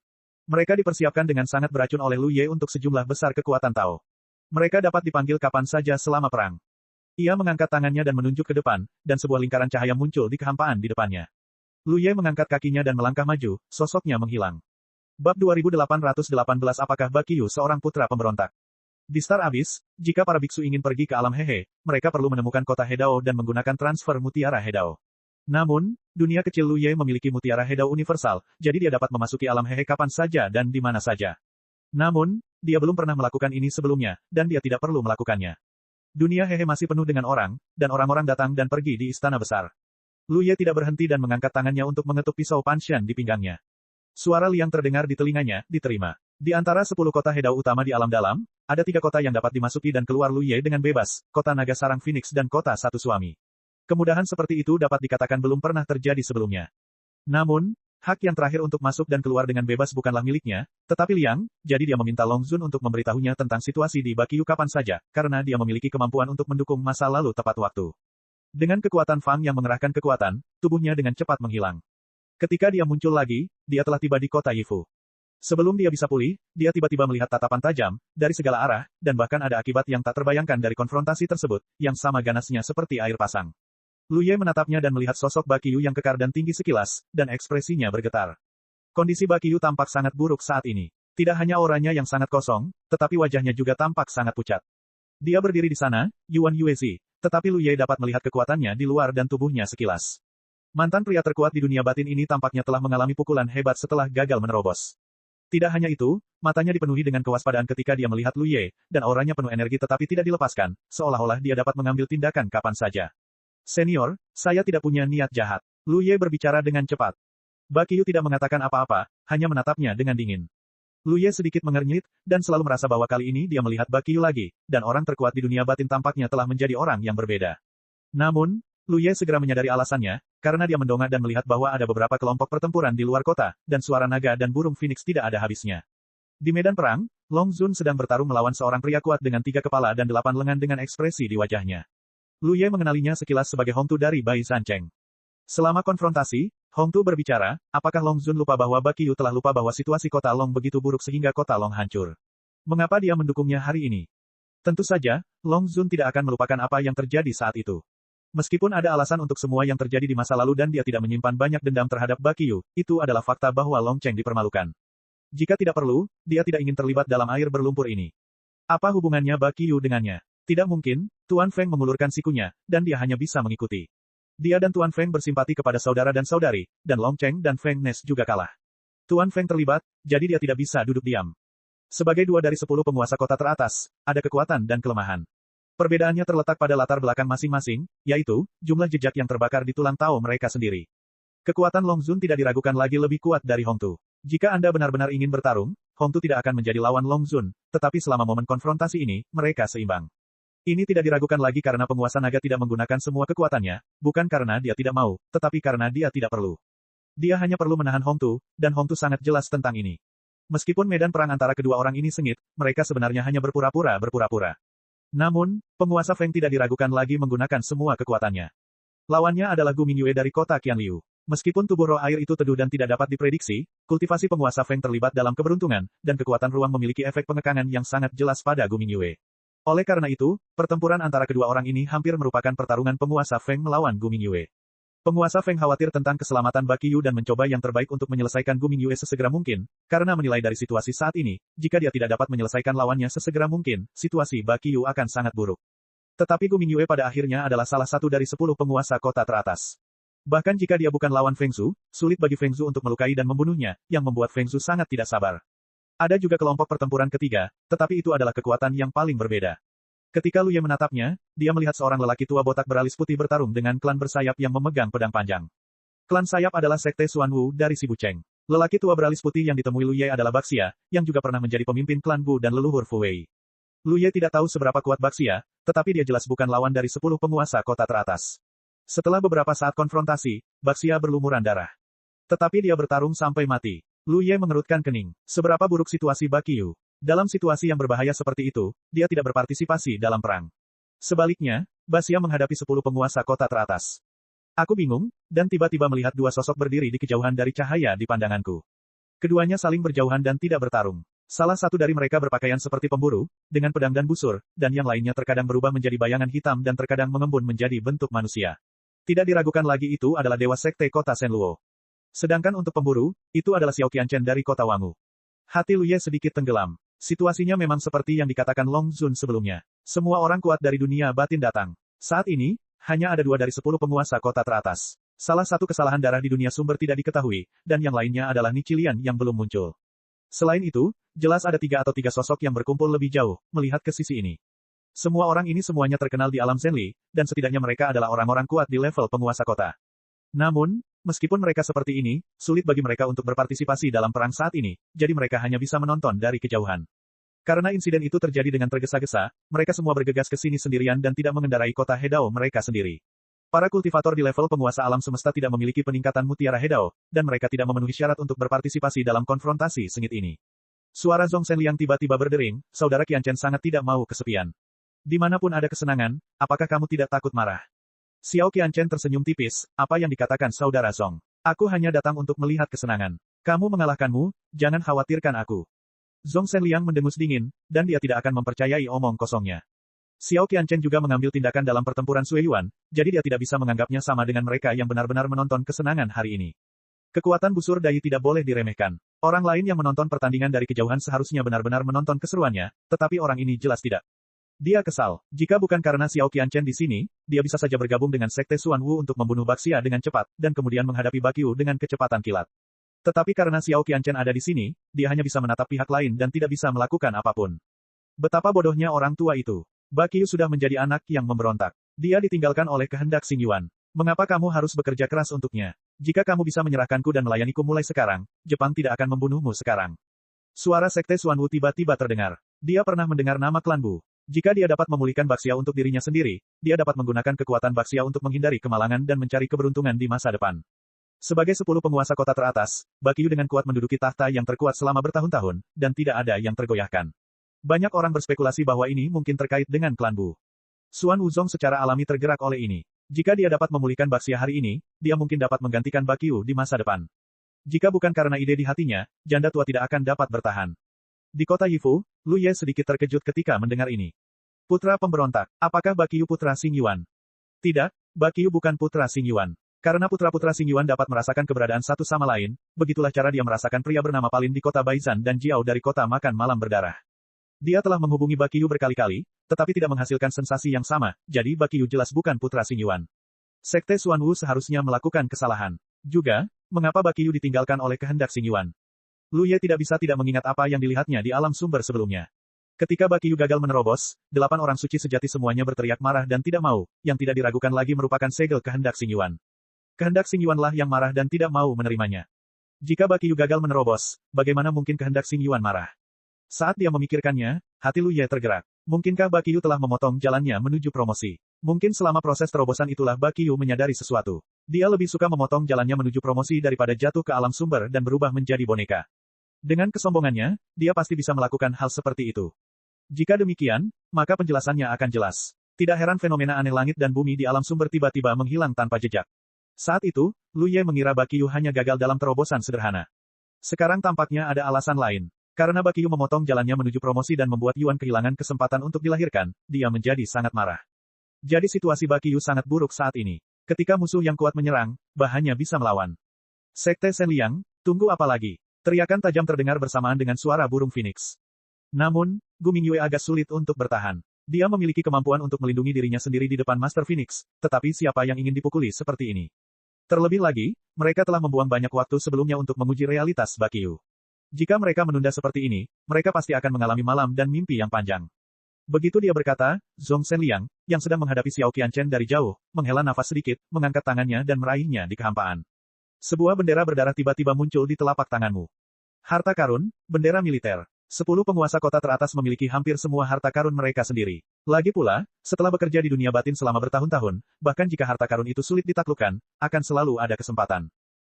Mereka dipersiapkan dengan sangat beracun oleh Lu Ye untuk sejumlah besar kekuatan Tao. Mereka dapat dipanggil kapan saja selama perang. Ia mengangkat tangannya dan menunjuk ke depan, dan sebuah lingkaran cahaya muncul di kehampaan di depannya. Lu Ye mengangkat kakinya dan melangkah maju, sosoknya menghilang. Bab 2818 Apakah Bakyu seorang putra pemberontak? Di Star Abyss, jika para biksu ingin pergi ke alam Hehe, mereka perlu menemukan kota Hedao dan menggunakan transfer mutiara Hedao. Namun, dunia kecil Lu Ye memiliki mutiara Hedao universal, jadi dia dapat memasuki alam Hehe kapan saja dan di mana saja. Namun, dia belum pernah melakukan ini sebelumnya, dan dia tidak perlu melakukannya. Dunia Hehe masih penuh dengan orang, dan orang-orang datang dan pergi di istana besar. Lu Ye tidak berhenti dan mengangkat tangannya untuk mengetuk pisau Panshan di pinggangnya. Suara liang terdengar di telinganya, diterima. Di antara 10 kota Hedao utama di alam dalam, ada 3 kota yang dapat dimasuki dan keluar Lu Ye dengan bebas, kota Naga Sarang Phoenix dan kota Satu Suami. Kemudahan seperti itu dapat dikatakan belum pernah terjadi sebelumnya. Namun, hak yang terakhir untuk masuk dan keluar dengan bebas bukanlah miliknya, tetapi Liang, jadi dia meminta Long Zun untuk memberitahunya tentang situasi di Bakyu kapan saja, karena dia memiliki kemampuan untuk mendukung masa lalu tepat waktu. Dengan kekuatan Fang yang mengerahkan kekuatan, tubuhnya dengan cepat menghilang. Ketika dia muncul lagi, dia telah tiba di kota Yifu. Sebelum dia bisa pulih, dia tiba-tiba melihat tatapan tajam, dari segala arah, dan bahkan ada akibat yang tak terbayangkan dari konfrontasi tersebut, yang sama ganasnya seperti air pasang. Lu Ye menatapnya dan melihat sosok Bakiyu yang kekar dan tinggi sekilas, dan ekspresinya bergetar. Kondisi Bakiyu tampak sangat buruk saat ini. Tidak hanya auranya yang sangat kosong, tetapi wajahnya juga tampak sangat pucat. Dia berdiri di sana, Yuan Yuezi, tetapi Lu Ye dapat melihat kekuatannya di luar dan tubuhnya sekilas. Mantan pria terkuat di dunia batin ini tampaknya telah mengalami pukulan hebat setelah gagal menerobos. Tidak hanya itu, matanya dipenuhi dengan kewaspadaan ketika dia melihat Lu Ye, dan auranya penuh energi tetapi tidak dilepaskan, seolah-olah dia dapat mengambil tindakan kapan saja. Senior, saya tidak punya niat jahat. Lu Ye berbicara dengan cepat. Bakiyu tidak mengatakan apa-apa, hanya menatapnya dengan dingin. Lu Ye sedikit mengernyit, dan selalu merasa bahwa kali ini dia melihat Bakiyu lagi, dan orang terkuat di dunia batin tampaknya telah menjadi orang yang berbeda. Namun, Lu Ye segera menyadari alasannya, karena dia mendongak dan melihat bahwa ada beberapa kelompok pertempuran di luar kota, dan suara naga dan burung phoenix tidak ada habisnya. Di medan perang, Long Zun sedang bertarung melawan seorang pria kuat dengan 3 kepala dan 8 lengan dengan ekspresi di wajahnya. Lu Ye mengenalinya sekilas sebagai Hong Tu dari Bai Sancheng. Selama konfrontasi, Hong Tu berbicara, apakah Long Zun lupa bahwa Bakiyu telah lupa bahwa situasi kota Long begitu buruk sehingga kota Long hancur? Mengapa dia mendukungnya hari ini? Tentu saja, Long Zun tidak akan melupakan apa yang terjadi saat itu. Meskipun ada alasan untuk semua yang terjadi di masa lalu dan dia tidak menyimpan banyak dendam terhadap Bakiyu, itu adalah fakta bahwa Long Cheng dipermalukan. Jika tidak perlu, dia tidak ingin terlibat dalam air berlumpur ini. Apa hubungannya Bakiyu dengannya? Tidak mungkin, Tuan Feng mengulurkan sikunya, dan dia hanya bisa mengikuti. Dia dan Tuan Feng bersimpati kepada saudara dan saudari, dan Long Cheng dan Feng Nes juga kalah. Tuan Feng terlibat, jadi dia tidak bisa duduk diam. Sebagai 2 dari 10 penguasa kota teratas, ada kekuatan dan kelemahan. Perbedaannya terletak pada latar belakang masing-masing, yaitu, jumlah jejak yang terbakar di tulang tahu mereka sendiri. Kekuatan Long Zun tidak diragukan lagi lebih kuat dari Hong Tu. Jika Anda benar-benar ingin bertarung, Hong Tu tidak akan menjadi lawan Long Zun, tetapi selama momen konfrontasi ini, mereka seimbang. Ini tidak diragukan lagi karena penguasa naga tidak menggunakan semua kekuatannya, bukan karena dia tidak mau, tetapi karena dia tidak perlu. Dia hanya perlu menahan Hong Tu, dan Hong Tu sangat jelas tentang ini. Meskipun medan perang antara kedua orang ini sengit, mereka sebenarnya hanya berpura-pura. Namun, penguasa Feng tidak diragukan lagi menggunakan semua kekuatannya. Lawannya adalah Gu Mingyue dari kota Qianliu. Meskipun tubuh roh air itu teduh dan tidak dapat diprediksi, kultivasi penguasa Feng terlibat dalam keberuntungan, dan kekuatan ruang memiliki efek pengekangan yang sangat jelas pada Gu Mingyue. Oleh karena itu, pertempuran antara kedua orang ini hampir merupakan pertarungan penguasa Feng melawan Gu Mingyue. Penguasa Feng khawatir tentang keselamatan Bakiyu dan mencoba yang terbaik untuk menyelesaikan Gu Mingyue sesegera mungkin, karena menilai dari situasi saat ini, jika dia tidak dapat menyelesaikan lawannya sesegera mungkin, situasi Bakiyu akan sangat buruk. Tetapi Gu Mingyue pada akhirnya adalah salah satu dari 10 penguasa kota teratas. Bahkan jika dia bukan lawan Feng Zhu, sulit bagi Feng Zhu untuk melukai dan membunuhnya, yang membuat Feng Zhu sangat tidak sabar. Ada juga kelompok pertempuran ketiga, tetapi itu adalah kekuatan yang paling berbeda. Ketika Lu Ye menatapnya, dia melihat seorang lelaki tua botak beralis putih bertarung dengan klan bersayap yang memegang pedang panjang. Klan sayap adalah sekte Xuan Wu dari Si Bucheng. Lelaki tua beralis putih yang ditemui Lu Ye adalah Baxia, yang juga pernah menjadi pemimpin klan Bu dan leluhur Fu Wei. Lu Ye tidak tahu seberapa kuat Baxia, tetapi dia jelas bukan lawan dari 10 penguasa kota teratas. Setelah beberapa saat konfrontasi, Baxia berlumuran darah. Tetapi dia bertarung sampai mati. Lu Ye mengerutkan kening. Seberapa buruk situasi Bakiyu? Dalam situasi yang berbahaya seperti itu, dia tidak berpartisipasi dalam perang. Sebaliknya, Baxia menghadapi 10 penguasa kota teratas. Aku bingung, dan tiba-tiba melihat 2 sosok berdiri di kejauhan dari cahaya di pandanganku. Keduanya saling berjauhan dan tidak bertarung. Salah satu dari mereka berpakaian seperti pemburu, dengan pedang dan busur, dan yang lainnya terkadang berubah menjadi bayangan hitam dan terkadang mengembun menjadi bentuk manusia. Tidak diragukan lagi itu adalah dewa sekte kota Shenluo. Sedangkan untuk pemburu, itu adalah Xiao Qianchen dari kota Wangu. Hati Lu Ye sedikit tenggelam. Situasinya memang seperti yang dikatakan Long Zun sebelumnya. Semua orang kuat dari dunia batin datang. Saat ini, hanya ada 2 dari 10 penguasa kota teratas. Salah satu kesalahan darah di dunia sumber tidak diketahui, dan yang lainnya adalah Nichilian yang belum muncul. Selain itu, jelas ada 3 atau 3 sosok yang berkumpul lebih jauh, melihat ke sisi ini. Semua orang ini semuanya terkenal di alam Zenli, dan setidaknya mereka adalah orang-orang kuat di level penguasa kota. Namun, meskipun mereka seperti ini, sulit bagi mereka untuk berpartisipasi dalam perang saat ini, jadi mereka hanya bisa menonton dari kejauhan. Karena insiden itu terjadi dengan tergesa-gesa, mereka semua bergegas ke sini sendirian dan tidak mengendarai kota Hedao mereka sendiri. Para kultivator di level penguasa alam semesta tidak memiliki peningkatan mutiara Hedao, dan mereka tidak memenuhi syarat untuk berpartisipasi dalam konfrontasi sengit ini. Suara Zhong Shenliang tiba-tiba berdering, saudara Qianchen sangat tidak mau kesepian. Dimanapun ada kesenangan, apakah kamu tidak takut marah? Xiao Qianchen tersenyum tipis, apa yang dikatakan saudara Song. Aku hanya datang untuk melihat kesenangan. Kamu mengalahkanmu, jangan khawatirkan aku. Zhong Shenliang mendengus dingin, dan dia tidak akan mempercayai omong kosongnya. Xiao Qianchen juga mengambil tindakan dalam pertempuran Sui Yuan, jadi dia tidak bisa menganggapnya sama dengan mereka yang benar-benar menonton kesenangan hari ini. Kekuatan busur Dai tidak boleh diremehkan. Orang lain yang menonton pertandingan dari kejauhan seharusnya benar-benar menonton keseruannya, tetapi orang ini jelas tidak. Dia kesal. Jika bukan karena Xiao Qianchen di sini, dia bisa saja bergabung dengan Sekte Xuan Wu untuk membunuh Baxia dengan cepat, dan kemudian menghadapi Bakyu dengan kecepatan kilat. Tetapi karena Xiao Qianchen ada di sini, dia hanya bisa menatap pihak lain dan tidak bisa melakukan apapun. Betapa bodohnya orang tua itu. Bakyu sudah menjadi anak yang memberontak. Dia ditinggalkan oleh kehendak Xing Yuan. Mengapa kamu harus bekerja keras untuknya? Jika kamu bisa menyerahkanku dan melayaniku mulai sekarang, Jepang tidak akan membunuhmu sekarang. Suara Sekte Xuan Wu tiba-tiba terdengar. Dia pernah mendengar nama klan Bu. Jika dia dapat memulihkan Baxia untuk dirinya sendiri, dia dapat menggunakan kekuatan Baxia untuk menghindari kemalangan dan mencari keberuntungan di masa depan. Sebagai 10 penguasa kota teratas, Bakyu dengan kuat menduduki tahta yang terkuat selama bertahun-tahun, dan tidak ada yang tergoyahkan. Banyak orang berspekulasi bahwa ini mungkin terkait dengan klan Bu. Xuan Wuzong secara alami tergerak oleh ini. Jika dia dapat memulihkan Baxia hari ini, dia mungkin dapat menggantikan Bakyu di masa depan. Jika bukan karena ide di hatinya, janda tua tidak akan dapat bertahan. Di kota Yifu, Lu Ye sedikit terkejut ketika mendengar ini. Putra pemberontak, apakah Bakyu putra Xing Yuan? Tidak, Bakyu bukan putra Xing Yuan. Karena putra-putra Xing Yuan dapat merasakan keberadaan satu sama lain, begitulah cara dia merasakan pria bernama Palin di kota Baizan dan Jiao dari kota makan malam berdarah. Dia telah menghubungi Bakyu berkali-kali, tetapi tidak menghasilkan sensasi yang sama, jadi Bakyu jelas bukan putra Xing Yuan. Sekte Xuan Wu seharusnya melakukan kesalahan. Juga, mengapa Bakyu ditinggalkan oleh kehendak Xing Yuan? Lu Ye tidak bisa tidak mengingat apa yang dilihatnya di alam sumber sebelumnya. Ketika Bakyu gagal menerobos, 8 orang suci sejati semuanya berteriak marah dan tidak mau, yang tidak diragukan lagi merupakan segel kehendak Xing Yuan. Kehendak Xing Yuanlah yang marah dan tidak mau menerimanya. Jika Bakyu gagal menerobos, bagaimana mungkin kehendak Xing Yuan marah? Saat dia memikirkannya, hati Lu Ye tergerak. Mungkinkah Bakyu telah memotong jalannya menuju promosi? Mungkin selama proses terobosan itulah Bakyu menyadari sesuatu. Dia lebih suka memotong jalannya menuju promosi daripada jatuh ke alam sumber dan berubah menjadi boneka. Dengan kesombongannya, dia pasti bisa melakukan hal seperti itu. Jika demikian, maka penjelasannya akan jelas. Tidak heran fenomena aneh langit dan bumi di alam sumber tiba-tiba menghilang tanpa jejak. Saat itu, Lu Ye mengira Bakyu hanya gagal dalam terobosan sederhana. Sekarang tampaknya ada alasan lain. Karena Bakyu memotong jalannya menuju promosi dan membuat Yuan kehilangan kesempatan untuk dilahirkan, dia menjadi sangat marah. Jadi situasi Bakyu sangat buruk saat ini. Ketika musuh yang kuat menyerang, bahannya bisa melawan. Sekte Shenliang, tunggu apa lagi? Teriakan tajam terdengar bersamaan dengan suara burung phoenix. Namun, Gu Mingyue agak sulit untuk bertahan. Dia memiliki kemampuan untuk melindungi dirinya sendiri di depan Master Phoenix, tetapi siapa yang ingin dipukuli seperti ini? Terlebih lagi, mereka telah membuang banyak waktu sebelumnya untuk menguji realitas Bakyu. Jika mereka menunda seperti ini, mereka pasti akan mengalami malam dan mimpi yang panjang. Begitu dia berkata, Zhong Shenliang, yang sedang menghadapi Xiao Qianchen dari jauh, menghela nafas sedikit, mengangkat tangannya dan meraihnya di kehampaan. Sebuah bendera berdarah tiba-tiba muncul di telapak tanganmu. Harta karun, bendera militer. 10 penguasa kota teratas memiliki hampir semua harta karun mereka sendiri. Lagi pula, setelah bekerja di dunia batin selama bertahun-tahun, bahkan jika harta karun itu sulit ditaklukkan, akan selalu ada kesempatan.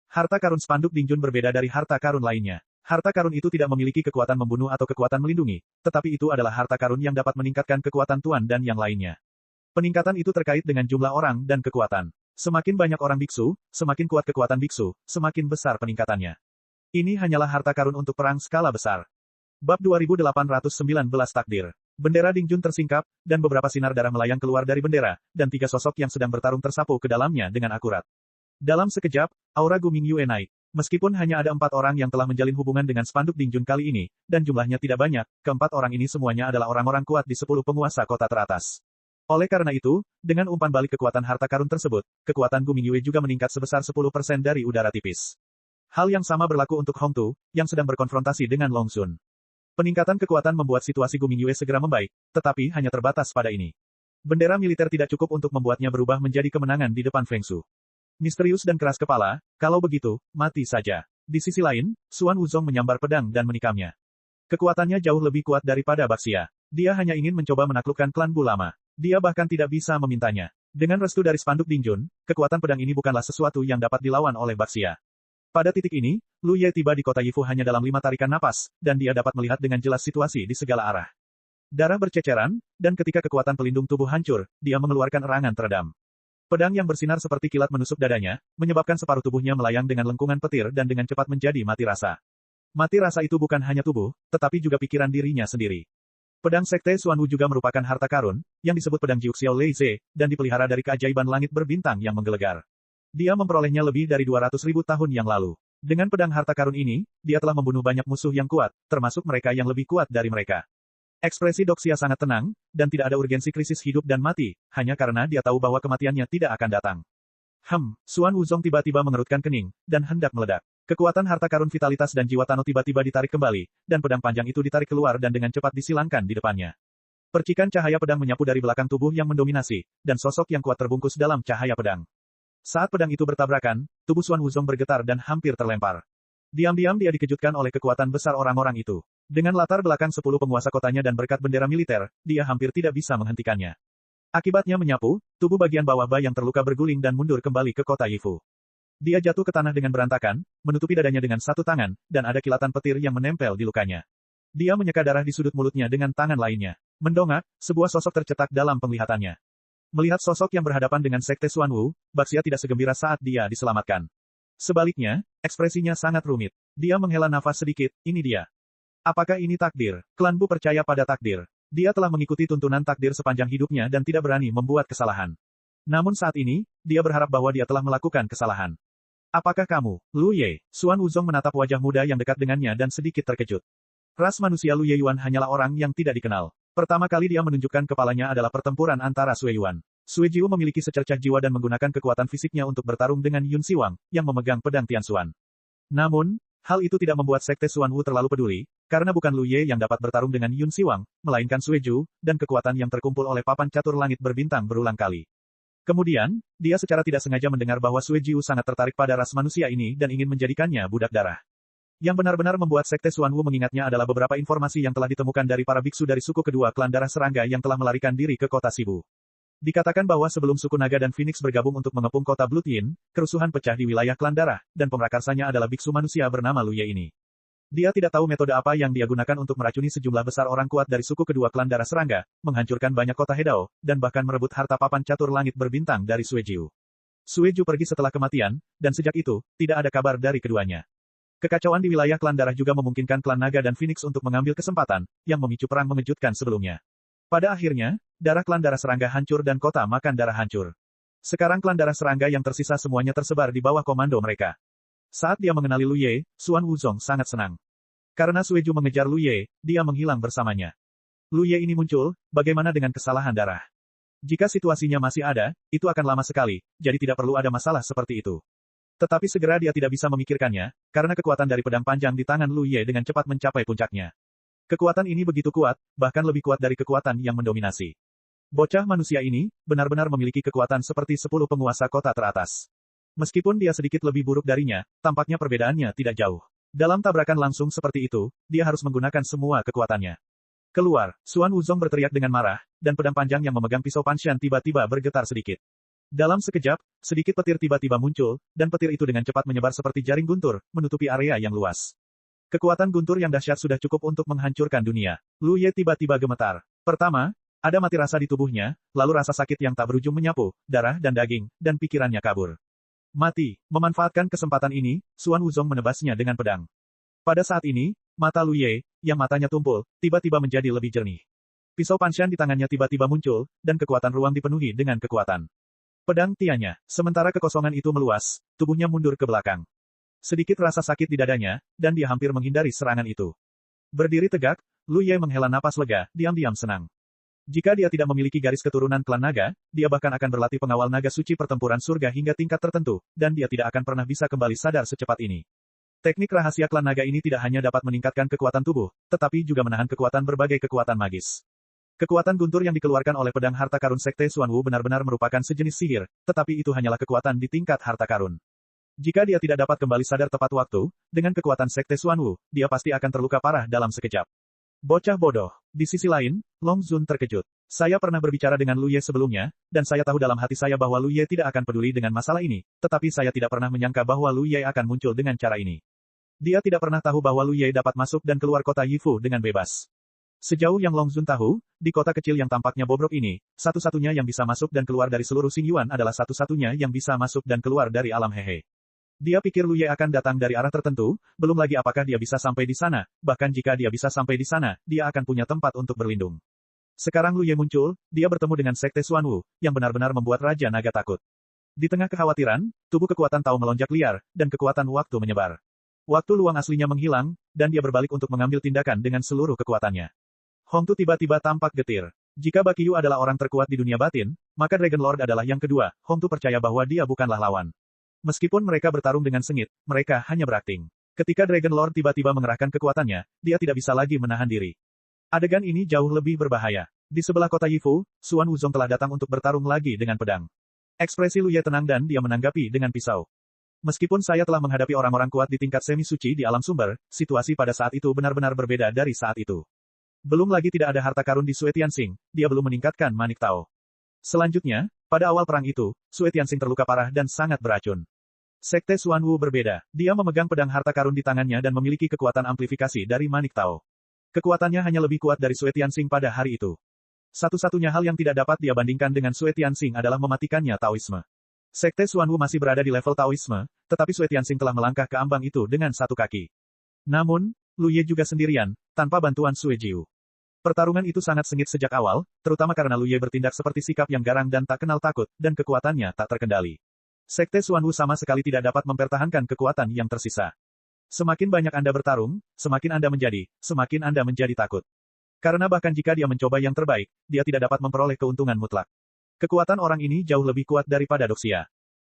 Harta karun spanduk Dingjun berbeda dari harta karun lainnya. Harta karun itu tidak memiliki kekuatan membunuh atau kekuatan melindungi, tetapi itu adalah harta karun yang dapat meningkatkan kekuatan tuan dan yang lainnya. Peningkatan itu terkait dengan jumlah orang dan kekuatan. Semakin banyak orang biksu, semakin kuat kekuatan biksu, semakin besar peningkatannya. Ini hanyalah harta karun untuk perang skala besar. Bab 2819 Takdir. Bendera Dingjun tersingkap, dan beberapa sinar darah melayang keluar dari bendera, dan 3 sosok yang sedang bertarung tersapu ke dalamnya dengan akurat. Dalam sekejap, aura Gu Mingyue naik. Meskipun hanya ada 4 orang yang telah menjalin hubungan dengan spanduk Dingjun kali ini, dan jumlahnya tidak banyak, keempat orang ini semuanya adalah orang-orang kuat di 10 penguasa kota teratas. Oleh karena itu, dengan umpan balik kekuatan harta karun tersebut, kekuatan Gu Mingyue juga meningkat sebesar 10% dari udara tipis. Hal yang sama berlaku untuk Hong Tu, yang sedang berkonfrontasi dengan Long Sun. Peningkatan kekuatan membuat situasi Gu Mingyue segera membaik, tetapi hanya terbatas pada ini. Bendera militer tidak cukup untuk membuatnya berubah menjadi kemenangan di depan Feng Shu. Misterius dan keras kepala, kalau begitu, mati saja. Di sisi lain, Xuan Wuzong menyambar pedang dan menikamnya. Kekuatannya jauh lebih kuat daripada Baxia. Dia hanya ingin mencoba menaklukkan klan Bu lama. Dia bahkan tidak bisa memintanya. Dengan restu dari spanduk Dingjun, kekuatan pedang ini bukanlah sesuatu yang dapat dilawan oleh Baxia. Pada titik ini, Lu Ye tiba di kota Yifu hanya dalam 5 tarikan napas, dan dia dapat melihat dengan jelas situasi di segala arah. Darah berceceran, dan ketika kekuatan pelindung tubuh hancur, dia mengeluarkan erangan teredam. Pedang yang bersinar seperti kilat menusuk dadanya, menyebabkan separuh tubuhnya melayang dengan lengkungan petir dan dengan cepat menjadi mati rasa. Mati rasa itu bukan hanya tubuh, tetapi juga pikiran dirinya sendiri. Pedang Sekte Xuanwu juga merupakan harta karun, yang disebut pedang Jiu Xiao Lei Ze, dan dipelihara dari keajaiban langit berbintang yang menggelegar. Dia memperolehnya lebih dari 200.000 tahun yang lalu. Dengan pedang harta karun ini, dia telah membunuh banyak musuh yang kuat, termasuk mereka yang lebih kuat dari mereka. Ekspresi Doxia sangat tenang, dan tidak ada urgensi krisis hidup dan mati, hanya karena dia tahu bahwa kematiannya tidak akan datang. Xuan Wuzong tiba-tiba mengerutkan kening, dan hendak meledak. Kekuatan harta karun vitalitas dan jiwa Tano tiba-tiba ditarik kembali, dan pedang panjang itu ditarik keluar dan dengan cepat disilangkan di depannya. Percikan cahaya pedang menyapu dari belakang tubuh yang mendominasi, dan sosok yang kuat terbungkus dalam cahaya pedang. Saat pedang itu bertabrakan, tubuh Xuan Wuzong bergetar dan hampir terlempar. Diam-diam dia dikejutkan oleh kekuatan besar orang-orang itu. Dengan latar belakang 10 penguasa kotanya dan berkat bendera militer, dia hampir tidak bisa menghentikannya. Akibatnya menyapu, tubuh bagian bawah Ba yang terluka berguling dan mundur kembali ke kota Yifu. Dia jatuh ke tanah dengan berantakan, menutupi dadanya dengan satu tangan, dan ada kilatan petir yang menempel di lukanya. Dia menyeka darah di sudut mulutnya dengan tangan lainnya. Mendongak, sebuah sosok tercetak dalam penglihatannya. Melihat sosok yang berhadapan dengan Sekte Xuanwu, Baxia tidak segembira saat dia diselamatkan. Sebaliknya, ekspresinya sangat rumit. Dia menghela nafas sedikit, ini dia. Apakah ini takdir? Klan Bu percaya pada takdir. Dia telah mengikuti tuntunan takdir sepanjang hidupnya dan tidak berani membuat kesalahan. Namun saat ini, dia berharap bahwa dia telah melakukan kesalahan. Apakah kamu, Lu Ye? Xuan Wuzong menatap wajah muda yang dekat dengannya dan sedikit terkejut. Ras manusia Lu Ye Yuan hanyalah orang yang tidak dikenal. Pertama kali dia menunjukkan kepalanya adalah pertempuran antara Sui Yuan. Sui Jiu memiliki secercah jiwa dan menggunakan kekuatan fisiknya untuk bertarung dengan Yun Siwang, yang memegang pedang Tianxuan. Namun, hal itu tidak membuat Sekte Xuanwu terlalu peduli, karena bukan Lu Ye yang dapat bertarung dengan Yun Siwang, melainkan Sui Jiu, dan kekuatan yang terkumpul oleh papan catur langit berbintang berulang kali. Kemudian, dia secara tidak sengaja mendengar bahwa Sui Jiu sangat tertarik pada ras manusia ini dan ingin menjadikannya budak darah. Yang benar-benar membuat Sekte Xuanwu mengingatnya adalah beberapa informasi yang telah ditemukan dari para biksu dari suku kedua klan darah serangga yang telah melarikan diri ke kota Sibu. Dikatakan bahwa sebelum suku Naga dan Phoenix bergabung untuk mengepung kota Blood Yin, kerusuhan pecah di wilayah klan darah, dan pemrakarsanya adalah biksu manusia bernama Lu Ye ini. Dia tidak tahu metode apa yang dia gunakan untuk meracuni sejumlah besar orang kuat dari suku kedua klan darah serangga, menghancurkan banyak kota Hedao, dan bahkan merebut harta papan catur langit berbintang dari Sui Jiu. Sui Jiu pergi setelah kematian, dan sejak itu, tidak ada kabar dari keduanya. Kekacauan di wilayah klan darah juga memungkinkan klan Naga dan Phoenix untuk mengambil kesempatan, yang memicu perang mengejutkan sebelumnya. Pada akhirnya, darah klan darah serangga hancur dan kota makan darah hancur. Sekarang klan darah serangga yang tersisa semuanya tersebar di bawah komando mereka. Saat dia mengenali Lu Ye, Xuan Wuzong sangat senang. Karena Sui Jiu mengejar Lu Ye, dia menghilang bersamanya. Lu Ye ini muncul, bagaimana dengan kesalahan darah? Jika situasinya masih ada, itu akan lama sekali, jadi tidak perlu ada masalah seperti itu. Tetapi segera dia tidak bisa memikirkannya, karena kekuatan dari pedang panjang di tangan Lu Ye dengan cepat mencapai puncaknya. Kekuatan ini begitu kuat, bahkan lebih kuat dari kekuatan yang mendominasi. Bocah manusia ini, benar-benar memiliki kekuatan seperti 10 penguasa kota teratas. Meskipun dia sedikit lebih buruk darinya, tampaknya perbedaannya tidak jauh. Dalam tabrakan langsung seperti itu, dia harus menggunakan semua kekuatannya. Keluar, Xuan Wuzong berteriak dengan marah, dan pedang panjang yang memegang pisau Panshan tiba-tiba bergetar sedikit. Dalam sekejap, sedikit petir tiba-tiba muncul, dan petir itu dengan cepat menyebar seperti jaring guntur, menutupi area yang luas. Kekuatan guntur yang dahsyat sudah cukup untuk menghancurkan dunia. Lu Ye tiba-tiba gemetar. Pertama, ada mati rasa di tubuhnya, lalu rasa sakit yang tak berujung menyapu, darah dan daging, dan pikirannya kabur. Mati. Memanfaatkan kesempatan ini, Xuan Wuzong menebasnya dengan pedang. Pada saat ini, mata Lu Ye, yang matanya tumpul, tiba-tiba menjadi lebih jernih. Pisau Panshan di tangannya tiba-tiba muncul, dan kekuatan ruang dipenuhi dengan kekuatan. Pedang tianya. Sementara kekosongan itu meluas, tubuhnya mundur ke belakang. Sedikit rasa sakit di dadanya, dan dia hampir menghindari serangan itu. Berdiri tegak, Lu Ye menghela napas lega, diam-diam senang. Jika dia tidak memiliki garis keturunan klan naga, dia bahkan akan berlatih pengawal naga suci pertempuran surga hingga tingkat tertentu, dan dia tidak akan pernah bisa kembali sadar secepat ini. Teknik rahasia klan naga ini tidak hanya dapat meningkatkan kekuatan tubuh, tetapi juga menahan kekuatan berbagai kekuatan magis. Kekuatan guntur yang dikeluarkan oleh pedang harta karun Sekte Xuanwu benar-benar merupakan sejenis sihir, tetapi itu hanyalah kekuatan di tingkat harta karun. Jika dia tidak dapat kembali sadar tepat waktu, dengan kekuatan Sekte Xuanwu, dia pasti akan terluka parah dalam sekejap. Bocah bodoh. Di sisi lain, Long Zun terkejut. Saya pernah berbicara dengan Lu Ye sebelumnya, dan saya tahu dalam hati saya bahwa Lu Ye tidak akan peduli dengan masalah ini, tetapi saya tidak pernah menyangka bahwa Lu Ye akan muncul dengan cara ini. Dia tidak pernah tahu bahwa Lu Ye dapat masuk dan keluar kota Yifu dengan bebas. Sejauh yang Long Zun tahu, di kota kecil yang tampaknya bobrok ini, satu-satunya yang bisa masuk dan keluar dari seluruh Xingyuan adalah satu-satunya yang bisa masuk dan keluar dari alam Hehe. Dia pikir Lu Ye akan datang dari arah tertentu, belum lagi apakah dia bisa sampai di sana, bahkan jika dia bisa sampai di sana, dia akan punya tempat untuk berlindung. Sekarang Lu Ye muncul, dia bertemu dengan Sekte Xuanwu, yang benar-benar membuat Raja Naga takut. Di tengah kekhawatiran, tubuh kekuatan Tao melonjak liar, dan kekuatan waktu menyebar. Waktu luang aslinya menghilang, dan dia berbalik untuk mengambil tindakan dengan seluruh kekuatannya. Hong Tu tiba-tiba tampak getir. Jika Bakyu adalah orang terkuat di dunia batin, maka Dragon Lord adalah yang kedua. Hong Tu percaya bahwa dia bukanlah lawan. Meskipun mereka bertarung dengan sengit, mereka hanya berakting. Ketika Dragon Lord tiba-tiba mengerahkan kekuatannya, dia tidak bisa lagi menahan diri. Adegan ini jauh lebih berbahaya. Di sebelah kota Yifu, Xuan Wuzong telah datang untuk bertarung lagi dengan pedang. Ekspresi Lu Ye tenang dan dia menanggapi dengan pisau. Meskipun saya telah menghadapi orang-orang kuat di tingkat semi suci di alam sumber, situasi pada saat itu benar-benar berbeda dari saat itu. Belum lagi tidak ada harta karun di Sue Tianxing, dia belum meningkatkan manik Tao. Selanjutnya, pada awal perang itu, Sue Tianxing terluka parah dan sangat beracun. Sekte Xuanwu berbeda. Dia memegang pedang harta karun di tangannya dan memiliki kekuatan amplifikasi dari manik Tao. Kekuatannya hanya lebih kuat dari Sue Tianxing pada hari itu. Satu-satunya hal yang tidak dapat dia bandingkan dengan Sue Tianxing adalah mematikannya Taoisme. Sekte Xuanwu masih berada di level Taoisme, tetapi Sue Tianxing telah melangkah ke ambang itu dengan satu kaki. Namun, Lu Ye juga sendirian, tanpa bantuan Sue Jiu. Pertarungan itu sangat sengit sejak awal, terutama karena Lu Ye bertindak seperti sikap yang garang dan tak kenal takut, dan kekuatannya tak terkendali. Sekte Xuanwu sama sekali tidak dapat mempertahankan kekuatan yang tersisa. Semakin banyak Anda bertarung, semakin Anda menjadi takut. Karena bahkan jika dia mencoba yang terbaik, dia tidak dapat memperoleh keuntungan mutlak. Kekuatan orang ini jauh lebih kuat daripada Doxia.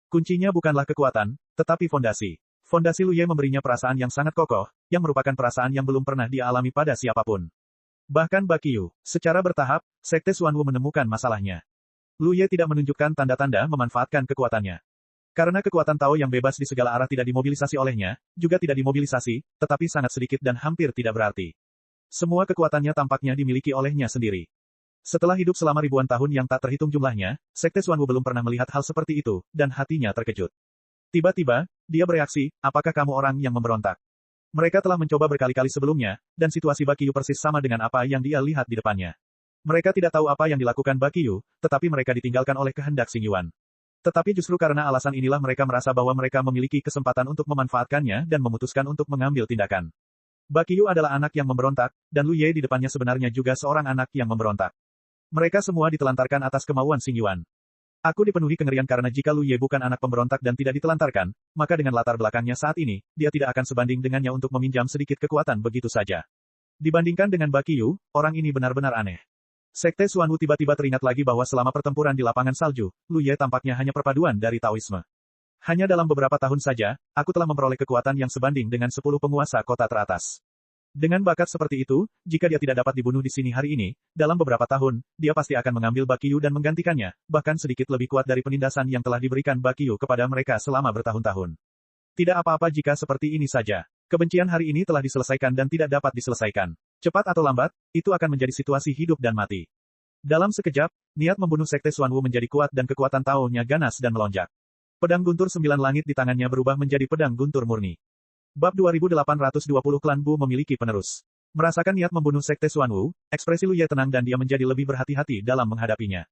Kuncinya bukanlah kekuatan, tetapi fondasi. Fondasi Lu Ye memberinya perasaan yang sangat kokoh, yang merupakan perasaan yang belum pernah dia alami pada siapapun. Bahkan Bakyu, secara bertahap, Sekte Xuanwu menemukan masalahnya. Lu Ye tidak menunjukkan tanda-tanda memanfaatkan kekuatannya. Karena kekuatan Tao yang bebas di segala arah tidak dimobilisasi olehnya, juga tidak dimobilisasi, tetapi sangat sedikit dan hampir tidak berarti. Semua kekuatannya tampaknya dimiliki olehnya sendiri. Setelah hidup selama ribuan tahun yang tak terhitung jumlahnya, Sekte Xuanwu belum pernah melihat hal seperti itu, dan hatinya terkejut. Tiba-tiba, dia bereaksi, apakah kamu orang yang memberontak? Mereka telah mencoba berkali-kali sebelumnya, dan situasi Bakyu persis sama dengan apa yang dia lihat di depannya. Mereka tidak tahu apa yang dilakukan Bakyu, tetapi mereka ditinggalkan oleh kehendak Xingyuan. Tetapi justru karena alasan inilah mereka merasa bahwa mereka memiliki kesempatan untuk memanfaatkannya dan memutuskan untuk mengambil tindakan. Bakyu adalah anak yang memberontak, dan Lu Ye di depannya sebenarnya juga seorang anak yang memberontak. Mereka semua ditelantarkan atas kemauan Xingyuan. Aku dipenuhi kengerian karena jika Lu Ye bukan anak pemberontak dan tidak ditelantarkan, maka dengan latar belakangnya saat ini, dia tidak akan sebanding dengannya untuk meminjam sedikit kekuatan begitu saja. Dibandingkan dengan Bakyu, orang ini benar-benar aneh. Sekte Xuanwu tiba-tiba teringat lagi bahwa selama pertempuran di lapangan salju, Lu Ye tampaknya hanya perpaduan dari Taoisme. Hanya dalam beberapa tahun saja, aku telah memperoleh kekuatan yang sebanding dengan 10 penguasa kota teratas. Dengan bakat seperti itu, jika dia tidak dapat dibunuh di sini hari ini, dalam beberapa tahun, dia pasti akan mengambil Bakyu dan menggantikannya, bahkan sedikit lebih kuat dari penindasan yang telah diberikan Bakyu kepada mereka selama bertahun-tahun. Tidak apa-apa jika seperti ini saja. Kebencian hari ini telah diselesaikan dan tidak dapat diselesaikan. Cepat atau lambat, itu akan menjadi situasi hidup dan mati. Dalam sekejap, niat membunuh Sekte Xuanwu menjadi kuat dan kekuatan Tao-nya ganas dan melonjak. Pedang guntur 9 langit di tangannya berubah menjadi pedang guntur murni. Bab 2820 Klan Bu memiliki penerus. Merasakan niat membunuh Sekte Xuanwu, ekspresi Lu Ye tenang dan dia menjadi lebih berhati-hati dalam menghadapinya.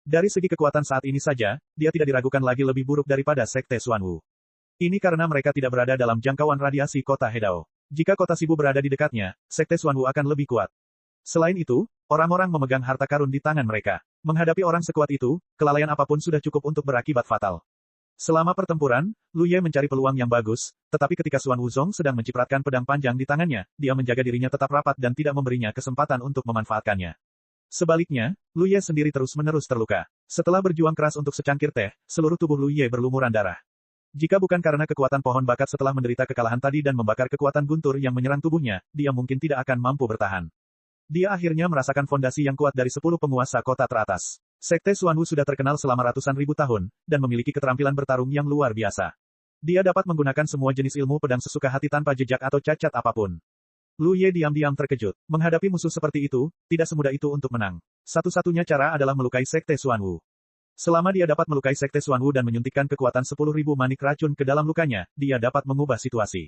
Dari segi kekuatan saat ini saja, dia tidak diragukan lagi lebih buruk daripada Sekte Xuanwu. Ini karena mereka tidak berada dalam jangkauan radiasi kota Hedao. Jika kota Sibu berada di dekatnya, Sekte Xuanwu akan lebih kuat. Selain itu, orang-orang memegang harta karun di tangan mereka. Menghadapi orang sekuat itu, kelalaian apapun sudah cukup untuk berakibat fatal. Selama pertempuran, Lu Ye mencari peluang yang bagus, tetapi ketika Xuan Wuzong sedang mencipratkan pedang panjang di tangannya, dia menjaga dirinya tetap rapat dan tidak memberinya kesempatan untuk memanfaatkannya. Sebaliknya, Lu Ye sendiri terus-menerus terluka. Setelah berjuang keras untuk secangkir teh, seluruh tubuh Lu Ye berlumuran darah. Jika bukan karena kekuatan pohon bakat setelah menderita kekalahan tadi dan membakar kekuatan guntur yang menyerang tubuhnya, dia mungkin tidak akan mampu bertahan. Dia akhirnya merasakan fondasi yang kuat dari 10 penguasa kota teratas. Sekte Xuanwu sudah terkenal selama ratusan ribu tahun, dan memiliki keterampilan bertarung yang luar biasa. Dia dapat menggunakan semua jenis ilmu pedang sesuka hati tanpa jejak atau cacat apapun. Lu Ye diam-diam terkejut. Menghadapi musuh seperti itu, tidak semudah itu untuk menang. Satu-satunya cara adalah melukai Sekte Xuanwu. Selama dia dapat melukai Sekte Xuanwu dan menyuntikkan kekuatan 10.000 manik racun ke dalam lukanya, dia dapat mengubah situasi.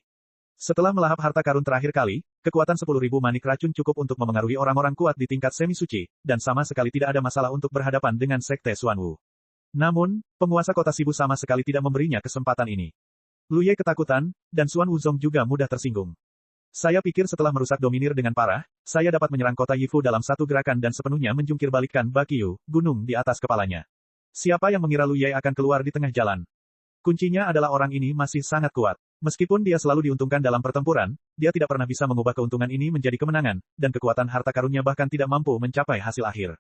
Setelah melahap harta karun terakhir kali, kekuatan 10.000 manik racun cukup untuk memengaruhi orang-orang kuat di tingkat semi-suci, dan sama sekali tidak ada masalah untuk berhadapan dengan Sekte Xuanwu. Namun, penguasa kota Sibu sama sekali tidak memberinya kesempatan ini. Lu Ye ketakutan, dan Xuan Wuzong juga mudah tersinggung. Saya pikir setelah merusak Dominir dengan parah, saya dapat menyerang kota Yifu dalam satu gerakan dan sepenuhnya menjungkir balikkan Bakyu, gunung di atas kepalanya. Siapa yang mengira Lu Ye akan keluar di tengah jalan? Kuncinya adalah orang ini masih sangat kuat. Meskipun dia selalu diuntungkan dalam pertempuran, dia tidak pernah bisa mengubah keuntungan ini menjadi kemenangan, dan kekuatan harta karunnya bahkan tidak mampu mencapai hasil akhir.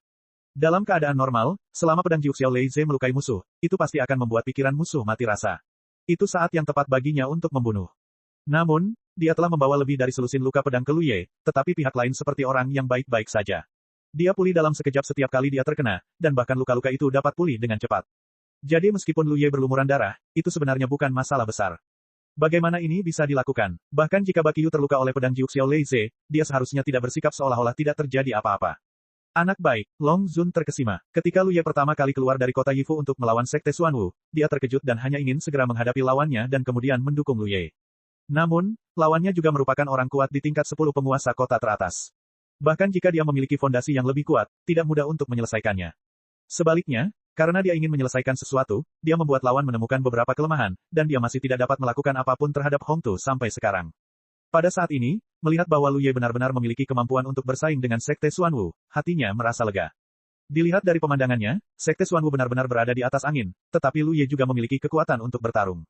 Dalam keadaan normal, selama pedang Jiu Xiao Leize melukai musuh, itu pasti akan membuat pikiran musuh mati rasa. Itu saat yang tepat baginya untuk membunuh. Namun, dia telah membawa lebih dari selusin luka pedang ke Lu Ye, tetapi pihak lain seperti orang yang baik-baik saja. Dia pulih dalam sekejap setiap kali dia terkena, dan bahkan luka-luka itu dapat pulih dengan cepat. Jadi meskipun Lu Ye berlumuran darah, itu sebenarnya bukan masalah besar. Bagaimana ini bisa dilakukan? Bahkan jika Bakyu terluka oleh pedang Jiu Xiao Leize, dia seharusnya tidak bersikap seolah-olah tidak terjadi apa-apa. Anak baik, Long Zun terkesima. Ketika Lu Ye pertama kali keluar dari kota Yifu untuk melawan Sekte Xuanwu, dia terkejut dan hanya ingin segera menghadapi lawannya dan kemudian mendukung Lu Ye. Namun, lawannya juga merupakan orang kuat di tingkat 10 penguasa kota teratas. Bahkan jika dia memiliki fondasi yang lebih kuat, tidak mudah untuk menyelesaikannya. Sebaliknya, karena dia ingin menyelesaikan sesuatu, dia membuat lawan menemukan beberapa kelemahan, dan dia masih tidak dapat melakukan apapun terhadap Hong Tu sampai sekarang. Pada saat ini, melihat bahwa Lu Ye benar-benar memiliki kemampuan untuk bersaing dengan Sekte Xuanwu, hatinya merasa lega. Dilihat dari pemandangannya, Sekte Xuanwu benar-benar berada di atas angin, tetapi Lu Ye juga memiliki kekuatan untuk bertarung.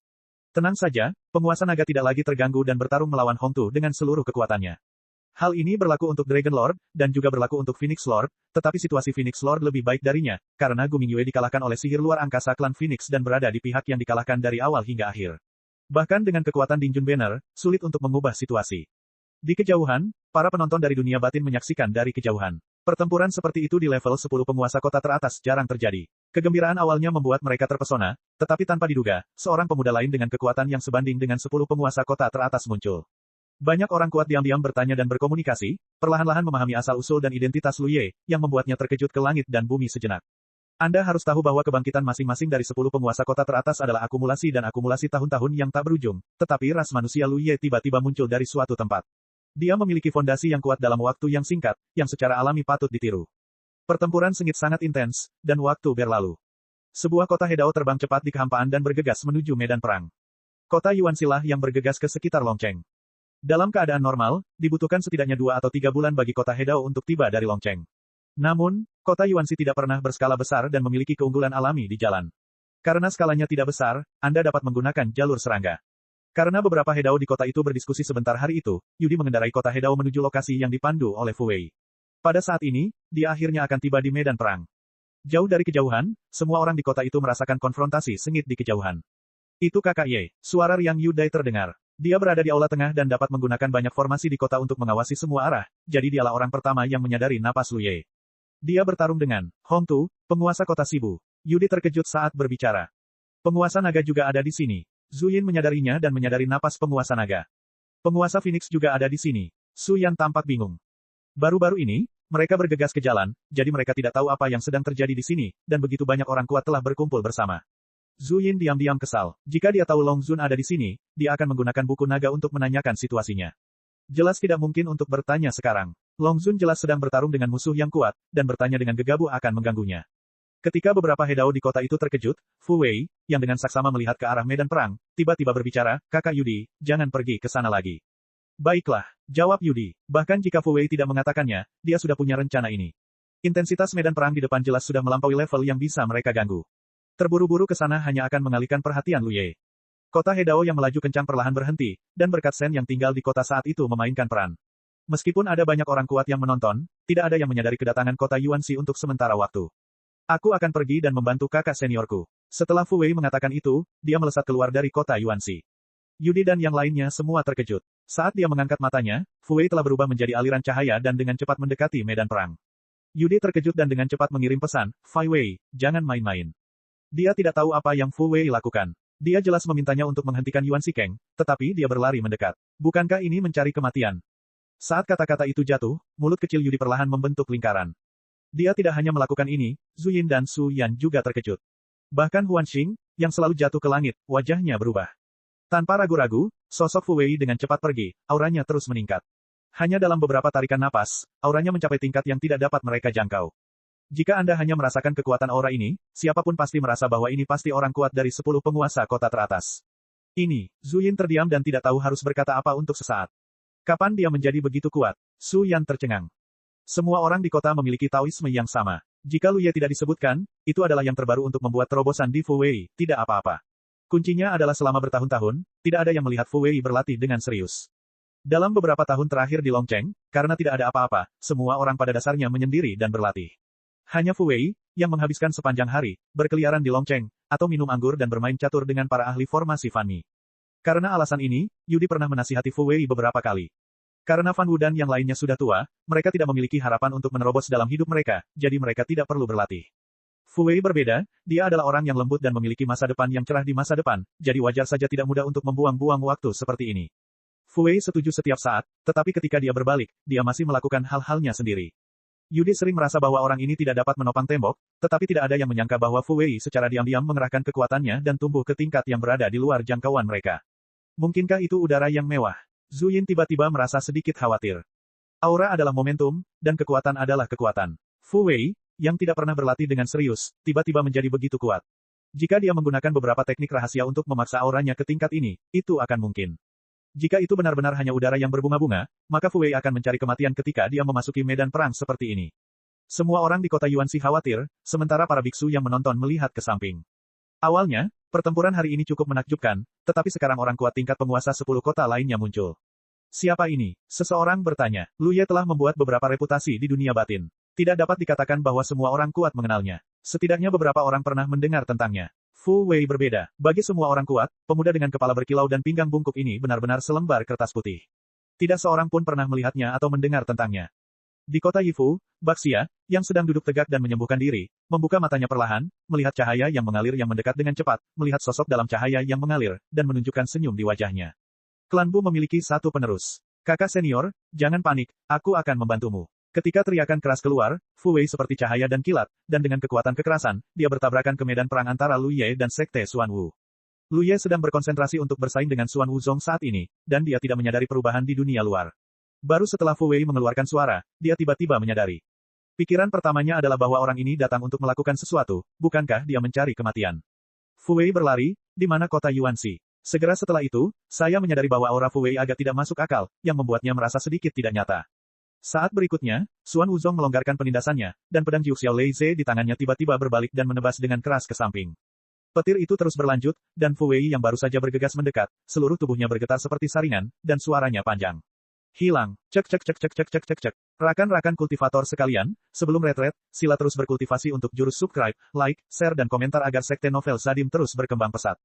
Tenang saja, penguasa naga tidak lagi terganggu dan bertarung melawan Hong Tu dengan seluruh kekuatannya. Hal ini berlaku untuk Dragon Lord, dan juga berlaku untuk Phoenix Lord, tetapi situasi Phoenix Lord lebih baik darinya, karena Gu Mingyue dikalahkan oleh sihir luar angkasa klan Phoenix dan berada di pihak yang dikalahkan dari awal hingga akhir. Bahkan dengan kekuatan Ding Jun Banner, sulit untuk mengubah situasi. Di kejauhan, para penonton dari dunia batin menyaksikan dari kejauhan. Pertempuran seperti itu di level 10 penguasa kota teratas jarang terjadi. Kegembiraan awalnya membuat mereka terpesona, tetapi tanpa diduga, seorang pemuda lain dengan kekuatan yang sebanding dengan 10 penguasa kota teratas muncul. Banyak orang kuat diam-diam bertanya dan berkomunikasi, perlahan-lahan memahami asal-usul dan identitas Lu Ye, yang membuatnya terkejut ke langit dan bumi sejenak. Anda harus tahu bahwa kebangkitan masing-masing dari 10 penguasa kota teratas adalah akumulasi dan akumulasi tahun-tahun yang tak berujung, tetapi ras manusia Lu Ye tiba-tiba muncul dari suatu tempat. Dia memiliki fondasi yang kuat dalam waktu yang singkat, yang secara alami patut ditiru. Pertempuran sengit sangat intens, dan waktu berlalu. Sebuah kota Hedao terbang cepat di kehampaan dan bergegas menuju medan perang. Kota Yuanxilah yang bergegas ke sekitar Longcheng. Dalam keadaan normal, dibutuhkan setidaknya 2 atau 3 bulan bagi kota Hedao untuk tiba dari Longcheng. Namun, kota Yuanxi tidak pernah berskala besar dan memiliki keunggulan alami di jalan. Karena skalanya tidak besar, Anda dapat menggunakan jalur serangga. Karena beberapa Hedao di kota itu berdiskusi sebentar hari itu, Yudi mengendarai kota Hedao menuju lokasi yang dipandu oleh Fu Wei. Pada saat ini, dia akhirnya akan tiba di medan perang. Jauh dari kejauhan, semua orang di kota itu merasakan konfrontasi sengit di kejauhan. Itu kakak Ye, suara Yang Yudai terdengar. Dia berada di aula tengah dan dapat menggunakan banyak formasi di kota untuk mengawasi semua arah, jadi dialah orang pertama yang menyadari napas Lu Ye. Dia bertarung dengan Hong Tu, penguasa kota Sibu. Yudi terkejut saat berbicara. Penguasa naga juga ada di sini. Zhu Yin menyadarinya dan menyadari napas penguasa naga. Penguasa Phoenix juga ada di sini. Su Yan tampak bingung. Baru-baru ini, mereka bergegas ke jalan, jadi mereka tidak tahu apa yang sedang terjadi di sini, dan begitu banyak orang kuat telah berkumpul bersama. Zhu Yin diam-diam kesal. Jika dia tahu Long Zun ada di sini, dia akan menggunakan buku naga untuk menanyakan situasinya. Jelas tidak mungkin untuk bertanya sekarang. Long Zun jelas sedang bertarung dengan musuh yang kuat, dan bertanya dengan gegabah akan mengganggunya. Ketika beberapa Hedao di kota itu terkejut, Fu Wei, yang dengan saksama melihat ke arah medan perang, tiba-tiba berbicara, "Kakak Yudi, jangan pergi ke sana lagi." "Baiklah," jawab Yudi. Bahkan jika Fu Wei tidak mengatakannya, dia sudah punya rencana ini. Intensitas medan perang di depan jelas sudah melampaui level yang bisa mereka ganggu. Terburu-buru ke sana hanya akan mengalihkan perhatian Lu Ye. Kota Hedao yang melaju kencang perlahan berhenti, dan berkat Sen yang tinggal di kota saat itu memainkan peran. Meskipun ada banyak orang kuat yang menonton, tidak ada yang menyadari kedatangan kota Yuanxi untuk sementara waktu. "Aku akan pergi dan membantu kakak seniorku." Setelah Fu Wei mengatakan itu, dia melesat keluar dari kota Yuanxi. Yudi dan yang lainnya semua terkejut. Saat dia mengangkat matanya, Fu Wei telah berubah menjadi aliran cahaya dan dengan cepat mendekati medan perang. Yudi terkejut dan dengan cepat mengirim pesan, "Fai Wei, jangan main-main." Dia tidak tahu apa yang Fu Wei lakukan. Dia jelas memintanya untuk menghentikan Yuan Shikeng, tetapi dia berlari mendekat. Bukankah ini mencari kematian? Saat kata-kata itu jatuh, mulut kecil Yudi perlahan membentuk lingkaran. Dia tidak hanya melakukan ini, Zhu Yin dan Su Yan juga terkejut. Bahkan Huan Xing, yang selalu jatuh ke langit, wajahnya berubah. Tanpa ragu-ragu, sosok Fu Wei dengan cepat pergi, auranya terus meningkat. Hanya dalam beberapa tarikan napas, auranya mencapai tingkat yang tidak dapat mereka jangkau. Jika Anda hanya merasakan kekuatan aura ini, siapapun pasti merasa bahwa ini pasti orang kuat dari 10 penguasa kota teratas. Ini, Zhu Yin terdiam dan tidak tahu harus berkata apa untuk sesaat. Kapan dia menjadi begitu kuat? Su Yan tercengang. Semua orang di kota memiliki Taoisme yang sama. Jika Lu Ye tidak disebutkan, itu adalah yang terbaru untuk membuat terobosan di Fu Wei, tidak apa-apa. Kuncinya adalah selama bertahun-tahun, tidak ada yang melihat Fu Wei berlatih dengan serius. Dalam beberapa tahun terakhir di Longcheng, karena tidak ada apa-apa, semua orang pada dasarnya menyendiri dan berlatih. Hanya Fu Wei, yang menghabiskan sepanjang hari, berkeliaran di Longcheng, atau minum anggur dan bermain catur dengan para ahli formasi Fan Mi. Karena alasan ini, Yudi pernah menasihati Fu Wei beberapa kali. Karena Fan Wu dan yang lainnya sudah tua, mereka tidak memiliki harapan untuk menerobos dalam hidup mereka, jadi mereka tidak perlu berlatih. Fu Wei berbeda, dia adalah orang yang lembut dan memiliki masa depan yang cerah di masa depan, jadi wajar saja tidak mudah untuk membuang-buang waktu seperti ini. Fu Wei setuju setiap saat, tetapi ketika dia berbalik, dia masih melakukan hal-halnya sendiri. Yudi sering merasa bahwa orang ini tidak dapat menopang tembok, tetapi tidak ada yang menyangka bahwa Fu Wei secara diam-diam mengerahkan kekuatannya dan tumbuh ke tingkat yang berada di luar jangkauan mereka. Mungkinkah itu udara yang mewah? Zhu Yin tiba-tiba merasa sedikit khawatir. Aura adalah momentum, dan kekuatan adalah kekuatan. Fu Wei, yang tidak pernah berlatih dengan serius, tiba-tiba menjadi begitu kuat. Jika dia menggunakan beberapa teknik rahasia untuk memaksa auranya ke tingkat ini, itu akan mungkin. Jika itu benar-benar hanya udara yang berbunga-bunga, maka Fu Wei akan mencari kematian ketika dia memasuki medan perang seperti ini. Semua orang di kota Yuanxi khawatir, sementara para biksu yang menonton melihat ke samping. Awalnya, pertempuran hari ini cukup menakjubkan, tetapi sekarang orang kuat tingkat penguasa 10 kota lainnya muncul. Siapa ini? Seseorang bertanya. Lu Ye telah membuat beberapa reputasi di dunia batin. Tidak dapat dikatakan bahwa semua orang kuat mengenalnya. Setidaknya beberapa orang pernah mendengar tentangnya. Fu Wei berbeda. Bagi semua orang kuat, pemuda dengan kepala berkilau dan pinggang bungkuk ini benar-benar selembar kertas putih. Tidak seorang pun pernah melihatnya atau mendengar tentangnya. Di kota Yifu, Baxia, yang sedang duduk tegak dan menyembuhkan diri, membuka matanya perlahan, melihat cahaya yang mengalir yang mendekat dengan cepat, melihat sosok dalam cahaya yang mengalir, dan menunjukkan senyum di wajahnya. Klan Bu memiliki satu penerus. Kakak senior, jangan panik, aku akan membantumu. Ketika teriakan keras keluar, Fu Wei seperti cahaya dan kilat, dan dengan kekuatan kekerasan, dia bertabrakan ke medan perang antara Lu Ye dan Sekte Xuan Wu. Lu Ye sedang berkonsentrasi untuk bersaing dengan Xuan Wu Zong saat ini, dan dia tidak menyadari perubahan di dunia luar. Baru setelah Fu Wei mengeluarkan suara, dia tiba-tiba menyadari. Pikiran pertamanya adalah bahwa orang ini datang untuk melakukan sesuatu, bukankah dia mencari kematian? Fu Wei berlari, di mana kota Yuanxi. Segera setelah itu, saya menyadari bahwa aura Fu Wei agak tidak masuk akal, yang membuatnya merasa sedikit tidak nyata. Saat berikutnya, Xuan Wuzong melonggarkan penindasannya, dan pedang Jiu Xiao Lei Ze di tangannya tiba-tiba berbalik dan menebas dengan keras ke samping. Petir itu terus berlanjut, dan Fu Wei yang baru saja bergegas mendekat, seluruh tubuhnya bergetar seperti saringan, dan suaranya panjang. Hilang. Cek cek cek cek cek cek cek cek. Rakan-rakan kultivator sekalian, sebelum retret, sila terus berkultivasi untuk jurus subscribe, like, share dan komentar agar Sekte Novel Sadim terus berkembang pesat.